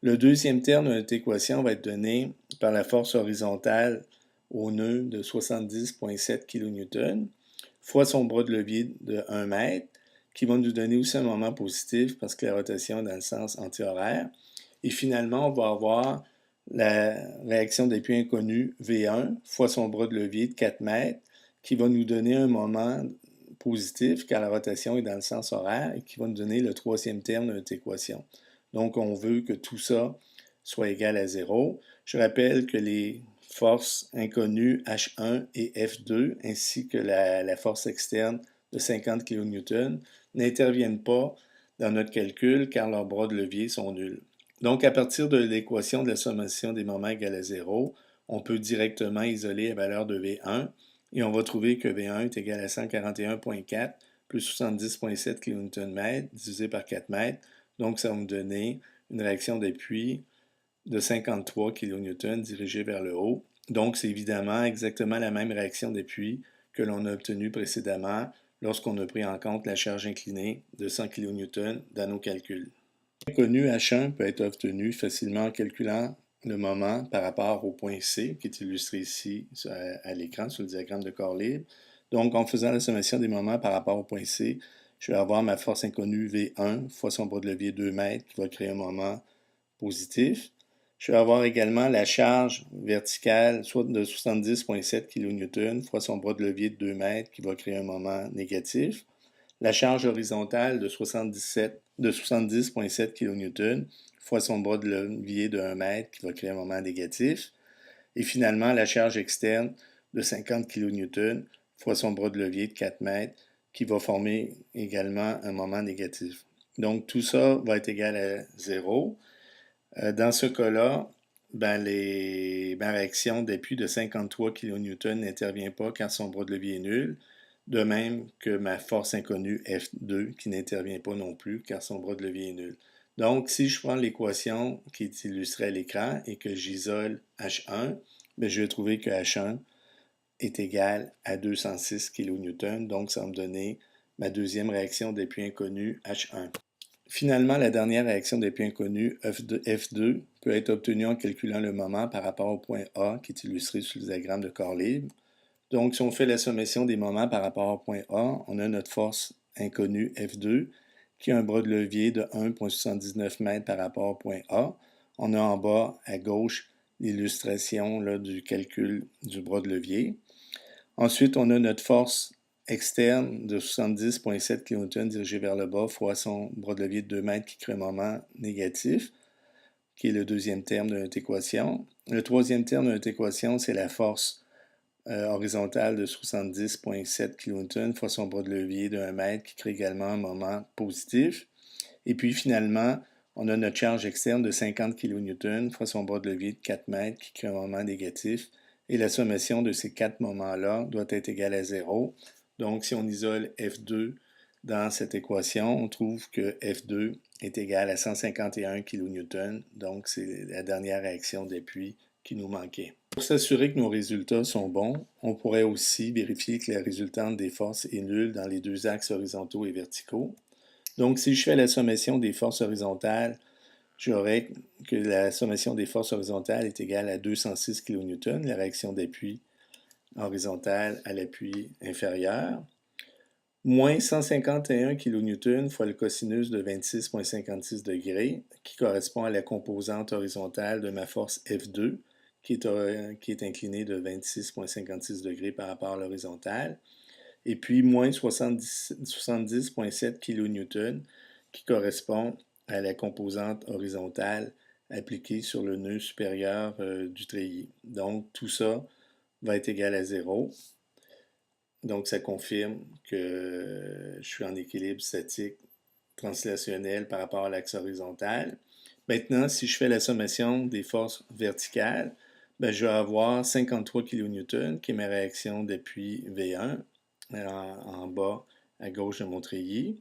Le deuxième terme de notre équation va être donné par la force horizontale au nœud de 70,7 kN fois son bras de levier de 1 mètre, qui va nous donner aussi un moment positif parce que la rotation est dans le sens antihoraire. Et finalement, on va avoir la réaction des puits inconnus V1 fois son bras de levier de 4 mètres, qui va nous donner un moment positif car la rotation est dans le sens horaire et qui va nous donner le troisième terme de notre équation. Donc, on veut que tout ça soit égal à 0. Je rappelle que les forces inconnues H1 et F2, ainsi que la force externe de 50 kN, n'interviennent pas dans notre calcul car leurs bras de levier sont nuls. Donc, à partir de l'équation de la sommation des moments égale à 0, on peut directement isoler la valeur de V1 et on va trouver que V1 est égal à 141,4 plus 70,7 kN divisé par 4 mètres. Donc, ça va me donner une réaction d'appui de 53 kN dirigée vers le haut. Donc, c'est évidemment exactement la même réaction d'appui que l'on a obtenue précédemment lorsqu'on a pris en compte la charge inclinée de 100 kN dans nos calculs. L'inconnu H1 peut être obtenu facilement en calculant le moment par rapport au point C, qui est illustré ici à l'écran sur le diagramme de corps libre. Donc, en faisant la sommation des moments par rapport au point C, je vais avoir ma force inconnue V1 fois son bras de levier 2 mètres qui va créer un moment positif. Je vais avoir également la charge verticale soit de 70,7 kN fois son bras de levier de 2 mètres qui va créer un moment négatif. La charge horizontale de 70,7 kN fois son bras de levier de 1 mètre qui va créer un moment négatif. Et finalement, la charge externe de 50 kN fois son bras de levier de 4 mètres qui va former également un moment négatif. Donc, tout ça va être égal à 0. Dans ce cas-là, ma réaction d'appui de 53 kN n'intervient pas car son bras de levier est nul, de même que ma force inconnue F2 qui n'intervient pas non plus car son bras de levier est nul. Donc, si je prends l'équation qui est illustrée à l'écran et que j'isole H1, je vais trouver que H1 est égal à 206 kN, donc ça va me donner ma deuxième réaction d'appui inconnu H1. Finalement, la dernière réaction des puits inconnus, F2, peut être obtenue en calculant le moment par rapport au point A qui est illustré sur le diagramme de corps libre. Donc, si on fait la sommation des moments par rapport au point A, on a notre force inconnue F2 qui a un bras de levier de 1,79 m par rapport au point A. On a en bas à gauche l'illustration du calcul du bras de levier. Ensuite, on a notre force externe de 70,7 kN dirigée vers le bas fois son bras de levier de 2 mètres qui crée un moment négatif, qui est le deuxième terme de notre équation. Le troisième terme de notre équation, c'est la force horizontale de 70,7 kN fois son bras de levier de 1 mètre qui crée également un moment positif. Et puis finalement, on a notre charge externe de 50 kN fois son bras de levier de 4 mètres qui crée un moment négatif. Et la sommation de ces quatre moments-là doit être égale à 0. Donc, si on isole F2 dans cette équation, on trouve que F2 est égal à 151 kN. Donc, c'est la dernière réaction d'appui qui nous manquait. Pour s'assurer que nos résultats sont bons, on pourrait aussi vérifier que la résultante des forces est nulle dans les deux axes horizontaux et verticaux. Donc, si je fais la sommation des forces horizontales, j'aurais que la sommation des forces horizontales est égale à 206 kN, la réaction d'appui horizontale à l'appui inférieur, moins 151 kN fois le cosinus de 26,56 degrés, qui correspond à la composante horizontale de ma force F2, qui est inclinée de 26,56 degrés par rapport à l'horizontale, et puis moins 70,7 kN, qui correspond à la composante horizontale appliquée sur le nœud supérieur du treillis. Donc, tout ça va être égal à 0. Donc, ça confirme que je suis en équilibre statique translationnel par rapport à l'axe horizontal. Maintenant, si je fais la sommation des forces verticales, ben, je vais avoir 53 kN, qui est ma réaction d'appui V1, en bas à gauche de mon treillis,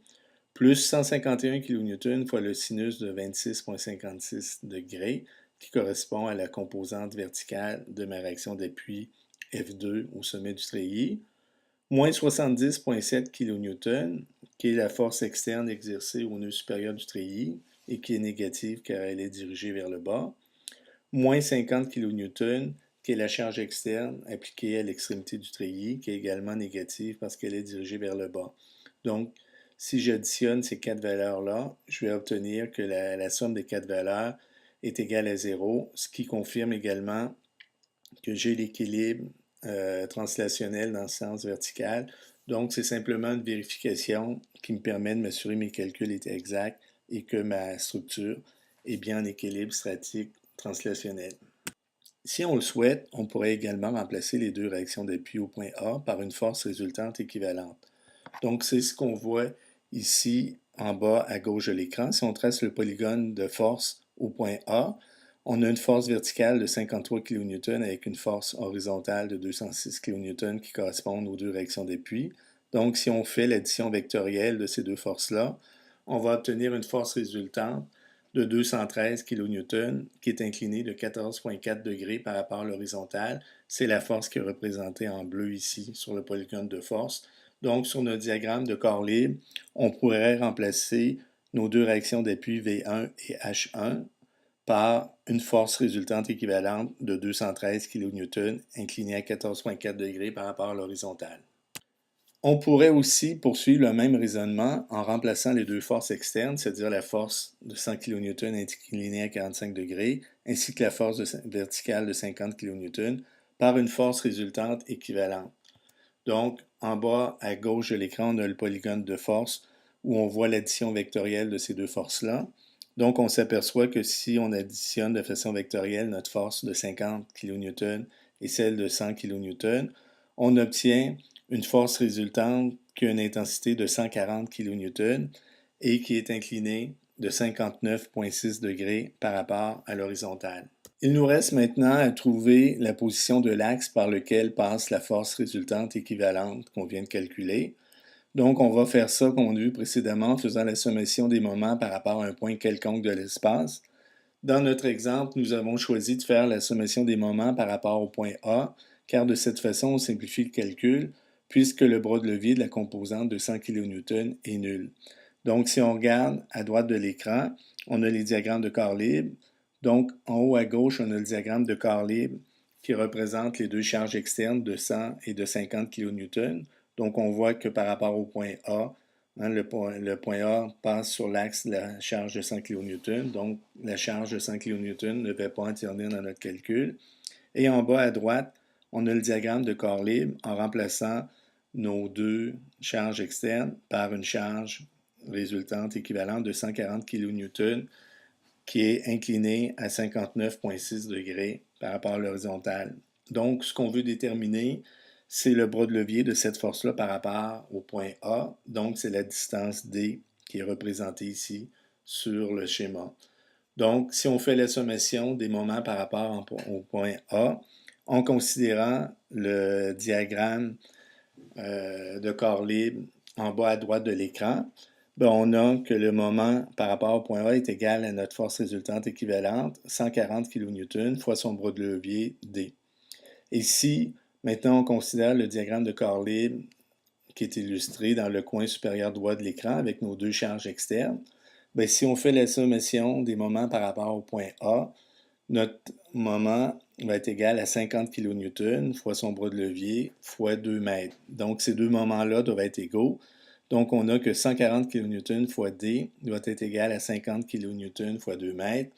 plus 151 kN fois le sinus de 26,56 degrés, qui correspond à la composante verticale de ma réaction d'appui F2 au sommet du treillis, moins 70,7 kN, qui est la force externe exercée au nœud supérieur du treillis et qui est négative car elle est dirigée vers le bas, moins 50 kN, qui est la charge externe appliquée à l'extrémité du treillis, qui est également négative parce qu'elle est dirigée vers le bas. Donc, si j'additionne ces quatre valeurs-là, je vais obtenir que la somme des quatre valeurs est égale à 0, ce qui confirme également que j'ai l'équilibre translationnel dans le sens vertical. Donc, c'est simplement une vérification qui me permet de m'assurer que mes calculs étaient exacts et que ma structure est bien en équilibre statique translationnel. Si on le souhaite, on pourrait également remplacer les deux réactions d'appui au point A par une force résultante équivalente. Donc, c'est ce qu'on voit ici en bas à gauche de l'écran. Si on trace le polygone de force au point A, on a une force verticale de 53 kN avec une force horizontale de 206 kN qui correspondent aux deux réactions d'appui. Donc, si on fait l'addition vectorielle de ces deux forces-là, on va obtenir une force résultante de 213 kN qui est inclinée de 14,4 degrés par rapport à l'horizontale. C'est la force qui est représentée en bleu ici sur le polygone de force. Donc, sur notre diagramme de corps libre, on pourrait remplacer nos deux réactions d'appui V1 et H1 par une force résultante équivalente de 213 kN inclinée à 14,4 degrés par rapport à l'horizontale. On pourrait aussi poursuivre le même raisonnement en remplaçant les deux forces externes, c'est-à-dire la force de 100 kN inclinée à 45 degrés, ainsi que la force verticale de 50 kN, par une force résultante équivalente. Donc, en bas à gauche de l'écran, on a le polygone de force où on voit l'addition vectorielle de ces deux forces-là. Donc, on s'aperçoit que si on additionne de façon vectorielle notre force de 50 kN et celle de 100 kN, on obtient une force résultante qui a une intensité de 140 kN et qui est inclinée de 59,6 degrés par rapport à l'horizontale. Il nous reste maintenant à trouver la position de l'axe par lequel passe la force résultante équivalente qu'on vient de calculer. Donc, on va faire ça, comme on a vu précédemment, en faisant la sommation des moments par rapport à un point quelconque de l'espace. Dans notre exemple, nous avons choisi de faire la sommation des moments par rapport au point A, car de cette façon, on simplifie le calcul, puisque le bras de levier de la composante de 100 kN est nul. Donc, si on regarde à droite de l'écran, on a les diagrammes de corps libre. Donc, en haut à gauche, on a le diagramme de corps libre qui représente les deux charges externes de 100 et de 50 kN. Donc, on voit que par rapport au point A, le point A passe sur l'axe de la charge de 100 kN. Donc, la charge de 100 kN ne va pas intervenir dans notre calcul. Et en bas à droite, on a le diagramme de corps libre en remplaçant nos deux charges externes par une charge résultante équivalente de 140 kN qui est inclinée à 59,6 degrés par rapport à l'horizontale. Donc, ce qu'on veut déterminer, c'est le bras de levier de cette force-là par rapport au point A. Donc, c'est la distance D qui est représentée ici sur le schéma. Donc, si on fait la sommation des moments par rapport au point A, en considérant le diagramme de corps libre en bas à droite de l'écran, ben on a que le moment par rapport au point A est égal à notre force résultante équivalente, 140 kN, fois son bras de levier D. Et si maintenant on considère le diagramme de corps libre qui est illustré dans le coin supérieur droit de l'écran avec nos deux charges externes, bien, si on fait la sommation des moments par rapport au point A, notre moment va être égal à 50 kN fois son bras de levier fois 2 mètres. Donc, ces deux moments-là doivent être égaux. Donc, on a que 140 kN fois D doit être égal à 50 kN fois 2 mètres.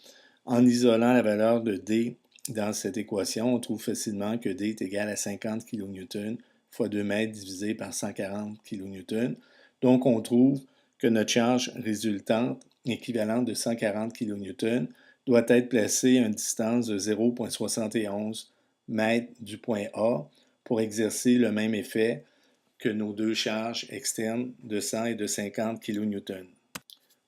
En isolant la valeur de D dans cette équation, on trouve facilement que D est égal à 50 kN fois 2 mètres divisé par 140 kN. Donc, on trouve que notre charge résultante, équivalente de 140 kN, doit être placée à une distance de 0,71 mètres du point A pour exercer le même effet que nos deux charges externes de 100 et de 50 kN.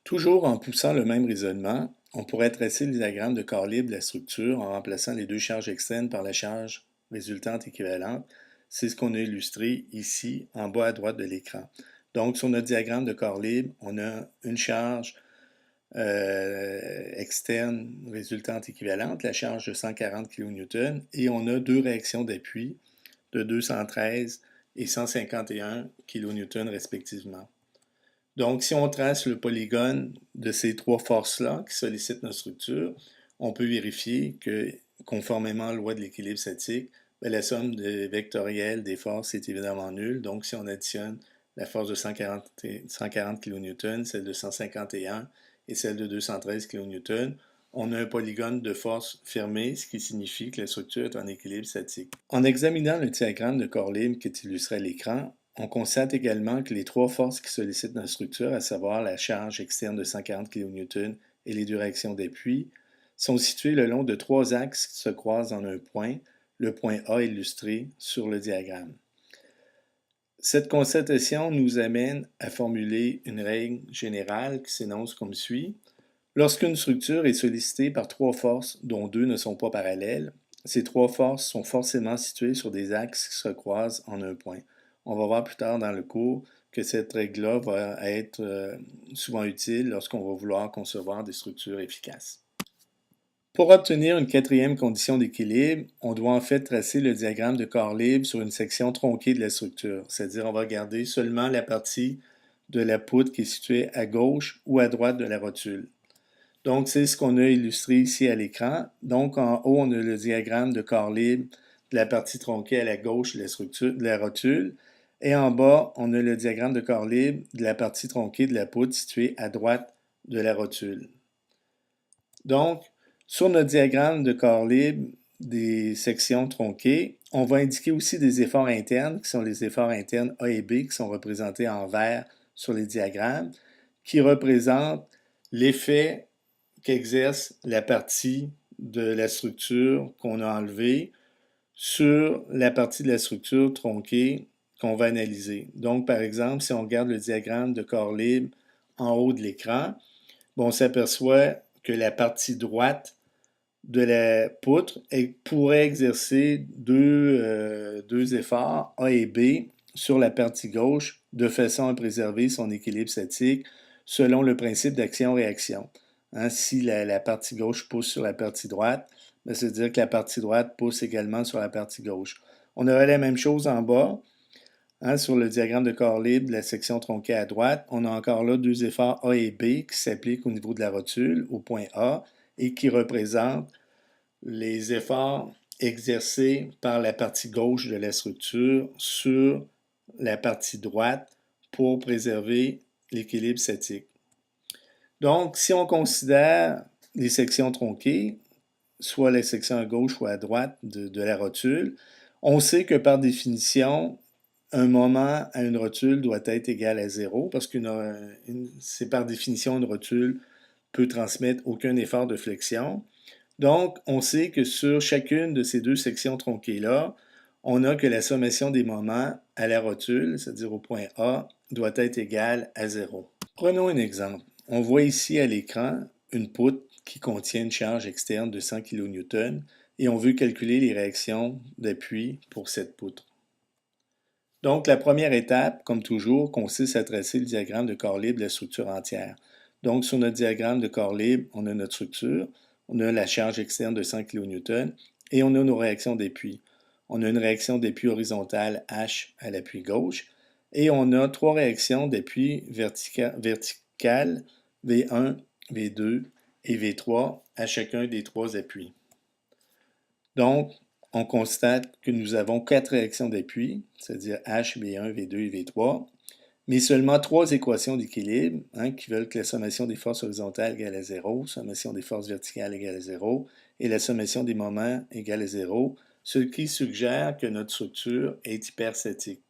Toujours en poussant le même raisonnement, on pourrait tracer le diagramme de corps libre de la structure en remplaçant les deux charges externes par la charge résultante équivalente. C'est ce qu'on a illustré ici en bas à droite de l'écran. Donc, sur notre diagramme de corps libre, on a une charge externe résultante équivalente, la charge de 140 kN, et on a deux réactions d'appui de 213 et 151 kN respectivement. Donc, si on trace le polygone de ces trois forces-là qui sollicitent notre structure, on peut vérifier que, conformément à la loi de l'équilibre statique, la somme vectorielle des forces est évidemment nulle. Donc, si on additionne la force de 140 kN, celle de 151 et celle de 213 kN, on a un polygone de force fermé, ce qui signifie que la structure est en équilibre statique. En examinant le diagramme de corps libre qui est illustré à l'écran, on constate également que les trois forces qui sollicitent notre structure, à savoir la charge externe de 140 kN et les deux réactions d'appui, sont situées le long de trois axes qui se croisent en un point, le point A illustré sur le diagramme. Cette constatation nous amène à formuler une règle générale qui s'énonce comme suit. Lorsqu'une structure est sollicitée par trois forces dont deux ne sont pas parallèles, ces trois forces sont forcément situées sur des axes qui se croisent en un point. On va voir plus tard dans le cours que cette règle-là va être souvent utile lorsqu'on va vouloir concevoir des structures efficaces. Pour obtenir une quatrième condition d'équilibre, on doit en fait tracer le diagramme de corps libre sur une section tronquée de la structure, c'est-à-dire on va garder seulement la partie de la poutre qui est située à gauche ou à droite de la rotule. Donc, c'est ce qu'on a illustré ici à l'écran. Donc, en haut, on a le diagramme de corps libre de la partie tronquée à la gauche de la structure, de la rotule. Et en bas, on a le diagramme de corps libre de la partie tronquée de la poutre située à droite de la rotule. Donc, sur notre diagramme de corps libre des sections tronquées, on va indiquer aussi des efforts internes, qui sont les efforts internes A et B, qui sont représentés en vert sur les diagrammes, qui représentent l'effet qu'exerce la partie de la structure qu'on a enlevée sur la partie de la structure tronquée qu'on va analyser. Donc, par exemple, si on regarde le diagramme de corps libre en haut de l'écran, on s'aperçoit que la partie droite de la poutre pourrait exercer deux efforts, A et B, sur la partie gauche, de façon à préserver son équilibre statique selon le principe d'action-réaction. Hein, si la partie gauche pousse sur la partie droite, c'est-à-dire que la partie droite pousse également sur la partie gauche. On aurait la même chose en bas. Hein, sur le diagramme de corps libre de la section tronquée à droite, on a encore là deux efforts A et B qui s'appliquent au niveau de la rotule, au point A, et qui représentent les efforts exercés par la partie gauche de la structure sur la partie droite pour préserver l'équilibre statique. Donc, si on considère les sections tronquées, soit la section à gauche ou à droite de la rotule, on sait que par définition, un moment à une rotule doit être égal à 0 parce que c'est par définition une rotule peut transmettre aucun effort de flexion. Donc, on sait que sur chacune de ces deux sections tronquées-là, on a que la sommation des moments à la rotule, c'est-à-dire au point A, doit être égale à 0. Prenons un exemple. On voit ici à l'écran une poutre qui contient une charge externe de 100 kN et on veut calculer les réactions d'appui pour cette poutre. Donc, la première étape, comme toujours, consiste à tracer le diagramme de corps libre de la structure entière. Donc, sur notre diagramme de corps libre, on a notre structure, on a la charge externe de 100 kN et on a nos réactions d'appui. on a une réaction d'appui horizontale H à l'appui gauche, et on a 3 réactions d'appui verticales V1, V2 et V3 à chacun des 3 appuis. Donc, on constate que nous avons 4 réactions d'appui, c'est-à-dire H, V1, V2 et V3, mais seulement 3 équations d'équilibre qui veulent que la sommation des forces horizontales égale à 0, sommation des forces verticales égale à 0 et la sommation des moments égale à 0, ce qui suggère que notre structure est hyperstatique.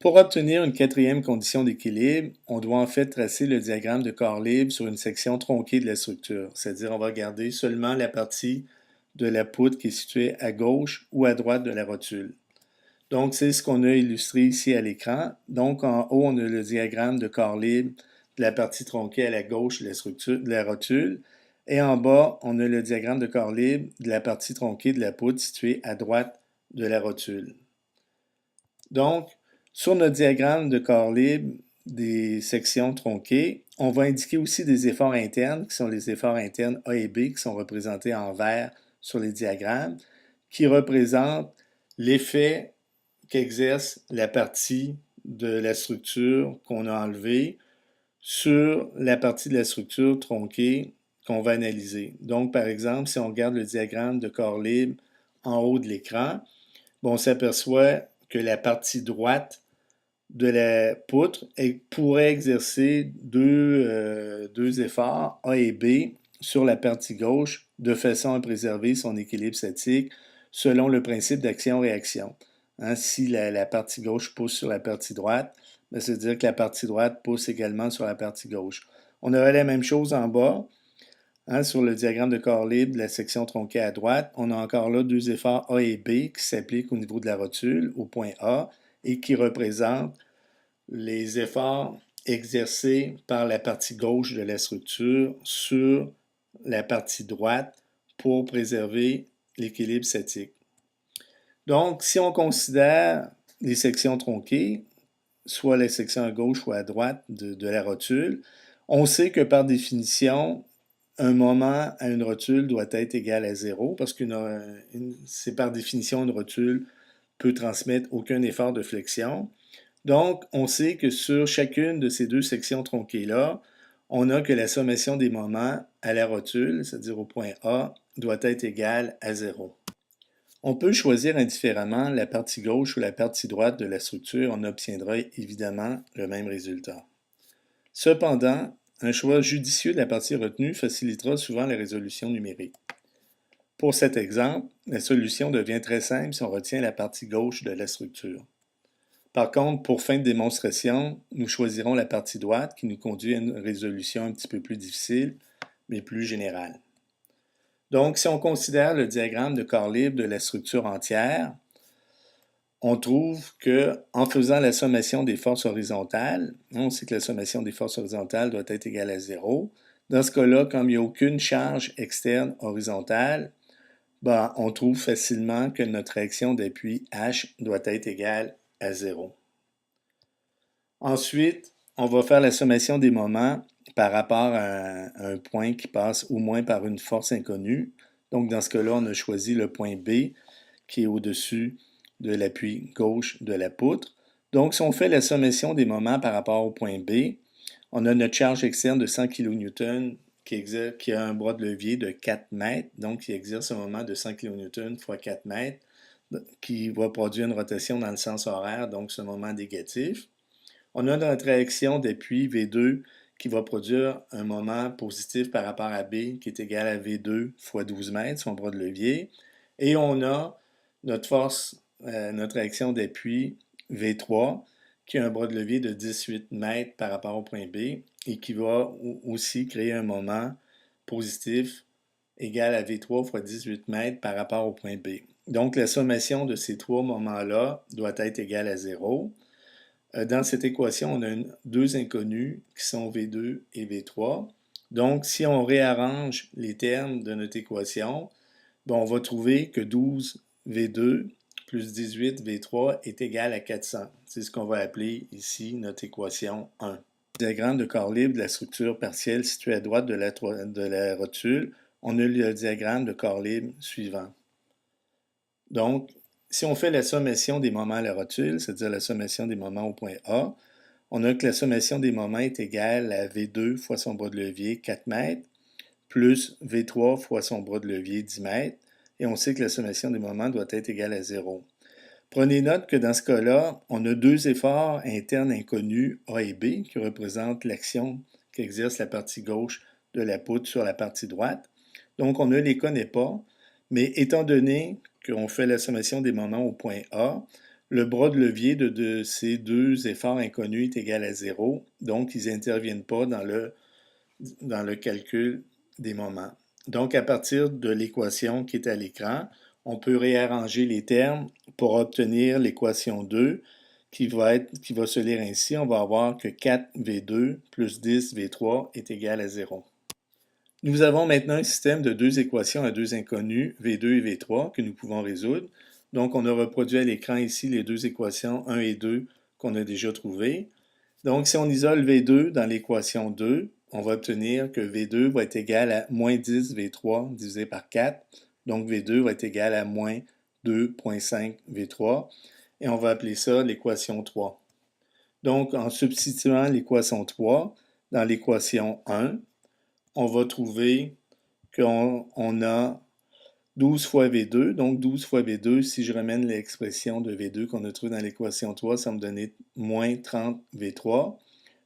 Pour obtenir une quatrième condition d'équilibre, on doit en fait tracer le diagramme de corps libre sur une section tronquée de la structure, c'est-à-dire on va garder seulement la partie de la poutre qui est située à gauche ou à droite de la rotule. Donc, c'est ce qu'on a illustré ici à l'écran. Donc, en haut, on a le diagramme de corps libre de la partie tronquée à la gauche de la structure, de la rotule. Et en bas, on a le diagramme de corps libre de la partie tronquée de la poutre située à droite de la rotule. Donc, sur notre diagramme de corps libre des sections tronquées, on va indiquer aussi des efforts internes, qui sont les efforts internes A et B, qui sont représentés en vert sur les diagrammes, qui représentent l'effet qu'exerce la partie de la structure qu'on a enlevée sur la partie de la structure tronquée qu'on va analyser. Donc, par exemple, si on regarde le diagramme de corps libre en haut de l'écran, on s'aperçoit que la partie droite de la poutre pourrait exercer deux efforts, A et B, sur la partie gauche, de façon à préserver son équilibre statique selon le principe d'action-réaction. Si la partie gauche pousse sur la partie droite, c'est-à-dire que la partie droite pousse également sur la partie gauche. On aurait la même chose en bas. Sur le diagramme de corps libre de la section tronquée à droite, on a encore là deux efforts A et B qui s'appliquent au niveau de la rotule, au point A, et qui représentent les efforts exercés par la partie gauche de la structure sur la partie droite pour préserver l'équilibre statique. Donc, si on considère les sections tronquées, soit la section à gauche ou à droite de la rotule, on sait que par définition, un moment à une rotule doit être égal à 0 parce que c'est par définition une rotule peut transmettre aucun effort de flexion. Donc, on sait que sur chacune de ces deux sections tronquées-là, on a que la sommation des moments à la rotule, c'est-à-dire au point A, doit être égale à 0. On peut choisir indifféremment la partie gauche ou la partie droite de la structure, on obtiendra évidemment le même résultat. Cependant, un choix judicieux de la partie retenue facilitera souvent la résolution numérique. Pour cet exemple, la solution devient très simple si on retient la partie gauche de la structure. Par contre, pour fin de démonstration, nous choisirons la partie droite qui nous conduit à une résolution un petit peu plus difficile, mais plus générale. Donc, si on considère le diagramme de corps libre de la structure entière, on trouve qu'en faisant la sommation des forces horizontales, on sait que la sommation des forces horizontales doit être égale à 0. Dans ce cas-là, comme il n'y a aucune charge externe horizontale, on trouve facilement que notre réaction d'appui H doit être égale à 0. Ensuite, on va faire la sommation des moments par rapport à un point qui passe au moins par une force inconnue. Donc, dans ce cas-là, on a choisi le point B qui est au-dessus de l'appui gauche de la poutre. Donc, si on fait la sommation des moments par rapport au point B, on a notre charge externe de 100 kN qui a un bras de levier de 4 mètres, donc qui exerce un moment de 100 kN x 4 mètres, qui va produire une rotation dans le sens horaire, donc ce moment négatif. On a notre réaction d'appui V2 qui va produire un moment positif par rapport à B qui est égal à V2 fois 12 mètres, son bras de levier. Et on a notre force, notre réaction d'appui V3 qui a un bras de levier de 18 mètres par rapport au point B et qui va aussi créer un moment positif égal à V3 fois 18 mètres par rapport au point B. Donc, la sommation de ces trois moments-là doit être égale à 0. Dans cette équation, on a deux inconnus qui sont V2 et V3. Donc, si on réarrange les termes de notre équation, on va trouver que 12 V2 plus 18 V3 est égal à 400. C'est ce qu'on va appeler ici notre équation 1. Diagramme de corps libre de la structure partielle située à droite de la rotule, on a le diagramme de corps libre suivant. Donc, si on fait la sommation des moments à la rotule, c'est-à-dire la sommation des moments au point A, on a que la sommation des moments est égale à V2 fois son bras de levier 4 mètres, plus V3 fois son bras de levier 10 mètres, et on sait que la sommation des moments doit être égale à 0. Prenez note que dans ce cas-là, on a deux efforts internes inconnus A et B qui représentent l'action qu'exerce la partie gauche de la poutre sur la partie droite. Donc on ne les connaît pas, mais étant donné qu'on fait la sommation des moments au point A, le bras de levier de ces deux efforts inconnus est égal à 0, donc ils n'interviennent pas dans le calcul des moments. Donc, à partir de l'équation qui est à l'écran, on peut réarranger les termes pour obtenir l'équation 2 qui va se lire ainsi. On va avoir que 4V2 plus 10V3 est égal à 0. Nous avons maintenant un système de deux équations à deux inconnus, V2 et V3, que nous pouvons résoudre. Donc, on a reproduit à l'écran ici les deux équations 1 et 2 qu'on a déjà trouvées. Donc, si on isole V2 dans l'équation 2, on va obtenir que V2 va être égal à moins 10 V3 divisé par 4. Donc, V2 va être égal à moins 2,5 V3. Et on va appeler ça l'équation 3. Donc, en substituant l'équation 3 dans l'équation 1, on va trouver qu'on a 12 fois V2. Donc, 12 fois V2, si je ramène l'expression de V2 qu'on a trouvée dans l'équation 3, ça va me donner moins 30 V3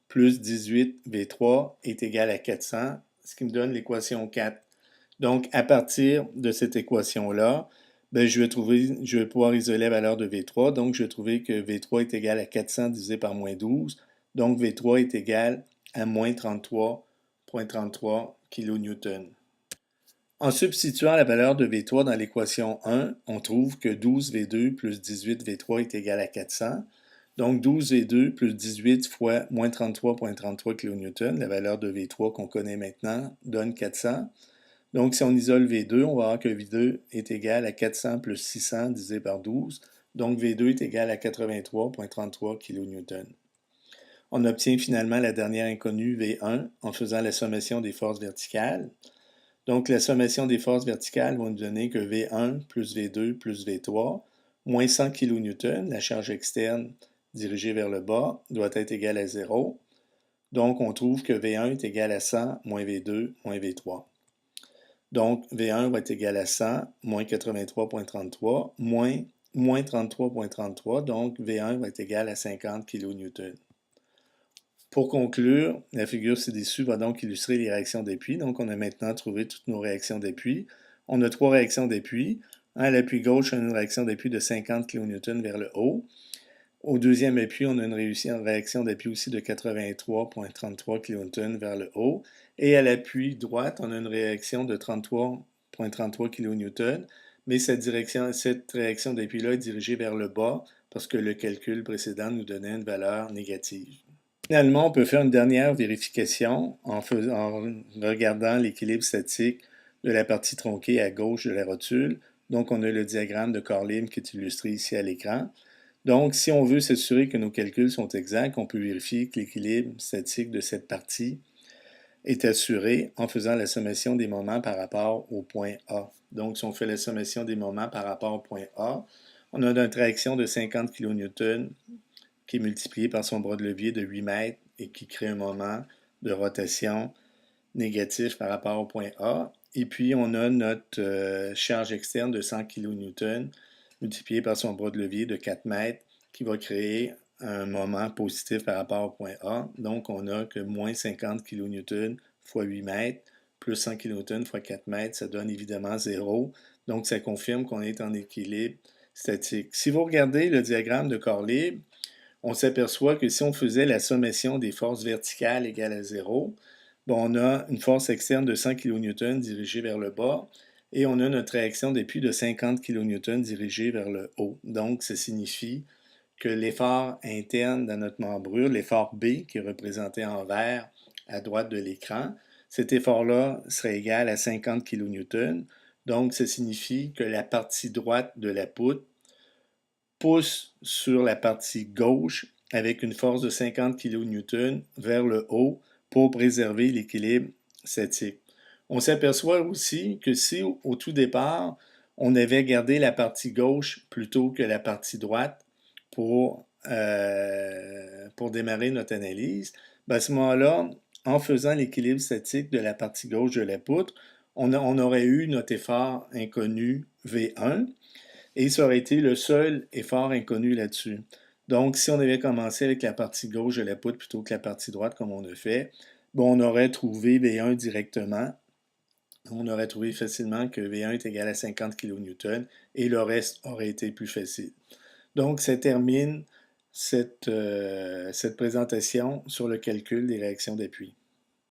plus 18 V3 est égal à 400, ce qui me donne l'équation 4. Donc, à partir de cette équation-là, ben, je vais pouvoir isoler la valeur de V3. Donc, je vais trouver que V3 est égal à 400 divisé par moins 12. Donc, V3 est égal à moins 33,33 kN. En substituant la valeur de V3 dans l'équation 1, on trouve que 12V2 plus 18V3 est égal à 400. Donc 12V2 plus 18 fois moins 33,33 kN, la valeur de V3 qu'on connaît maintenant, donne 400. Donc si on isole V2, on va voir que V2 est égal à 400 plus 600 divisé par 12. Donc V2 est égal à 83,33 kN. On obtient finalement la dernière inconnue V1 en faisant la sommation des forces verticales. Donc, la sommation des forces verticales va nous donner que V1 plus V2 plus V3, moins 100 kN, la charge externe dirigée vers le bas, doit être égale à 0. Donc, on trouve que V1 est égal à 100 moins V2 moins V3. Donc, V1 va être égal à 100 moins 83,33 moins 33,33. Donc, V1 va être égal à 50 kN. Pour conclure, la figure ci-dessus va donc illustrer les réactions d'appui. Donc, on a maintenant trouvé toutes nos réactions d'appui. On a trois réactions d'appui. À l'appui gauche, on a une réaction d'appui de 50 kN vers le haut. Au deuxième appui, on a une réaction d'appui aussi de 83,33 kN vers le haut. Et à l'appui droite, on a une réaction de 33,33 kN. Mais cette réaction d'appui-là est dirigée vers le bas parce que le calcul précédent nous donnait une valeur négative. Finalement, on peut faire une dernière vérification en regardant l'équilibre statique de la partie tronquée à gauche de la rotule. Donc, on a le diagramme de corps libre qui est illustré ici à l'écran. Donc, si on veut s'assurer que nos calculs sont exacts, on peut vérifier que l'équilibre statique de cette partie est assuré en faisant la sommation des moments par rapport au point A. Donc, si on fait la sommation des moments par rapport au point A, on a une réaction de 50 kN qui est multiplié par son bras de levier de 8 mètres et qui crée un moment de rotation négatif par rapport au point A. Et puis, on a notre charge externe de 100 kN multiplié par son bras de levier de 4 mètres qui va créer un moment positif par rapport au point A. Donc, on a que moins 50 kN fois 8 mètres plus 100 kN fois 4 mètres, ça donne évidemment 0. Donc, ça confirme qu'on est en équilibre statique. Si vous regardez le diagramme de corps libre, on s'aperçoit que si on faisait la sommation des forces verticales égale à 0, bon, on a une force externe de 100 kN dirigée vers le bas et on a notre réaction d'appui de 50 kN dirigée vers le haut. Donc, ça signifie que l'effort interne dans notre membrure, l'effort B, qui est représenté en vert à droite de l'écran, cet effort-là serait égal à 50 kN. Donc, ça signifie que la partie droite de la poutre pousse sur la partie gauche avec une force de 50 kN vers le haut pour préserver l'équilibre statique. On s'aperçoit aussi que si au tout départ, on avait gardé la partie gauche plutôt que la partie droite pour démarrer notre analyse, ben à ce moment-là, en faisant l'équilibre statique de la partie gauche de la poutre, on aurait eu notre effort inconnu V1 et ça aurait été le seul effort inconnu là-dessus. Donc, si on avait commencé avec la partie gauche de la poutre plutôt que la partie droite comme on a fait, bon, on aurait trouvé V1 directement. On aurait trouvé facilement que V1 est égal à 50 kN et le reste aurait été plus facile. Donc, ça termine cette présentation sur le calcul des réactions d'appui.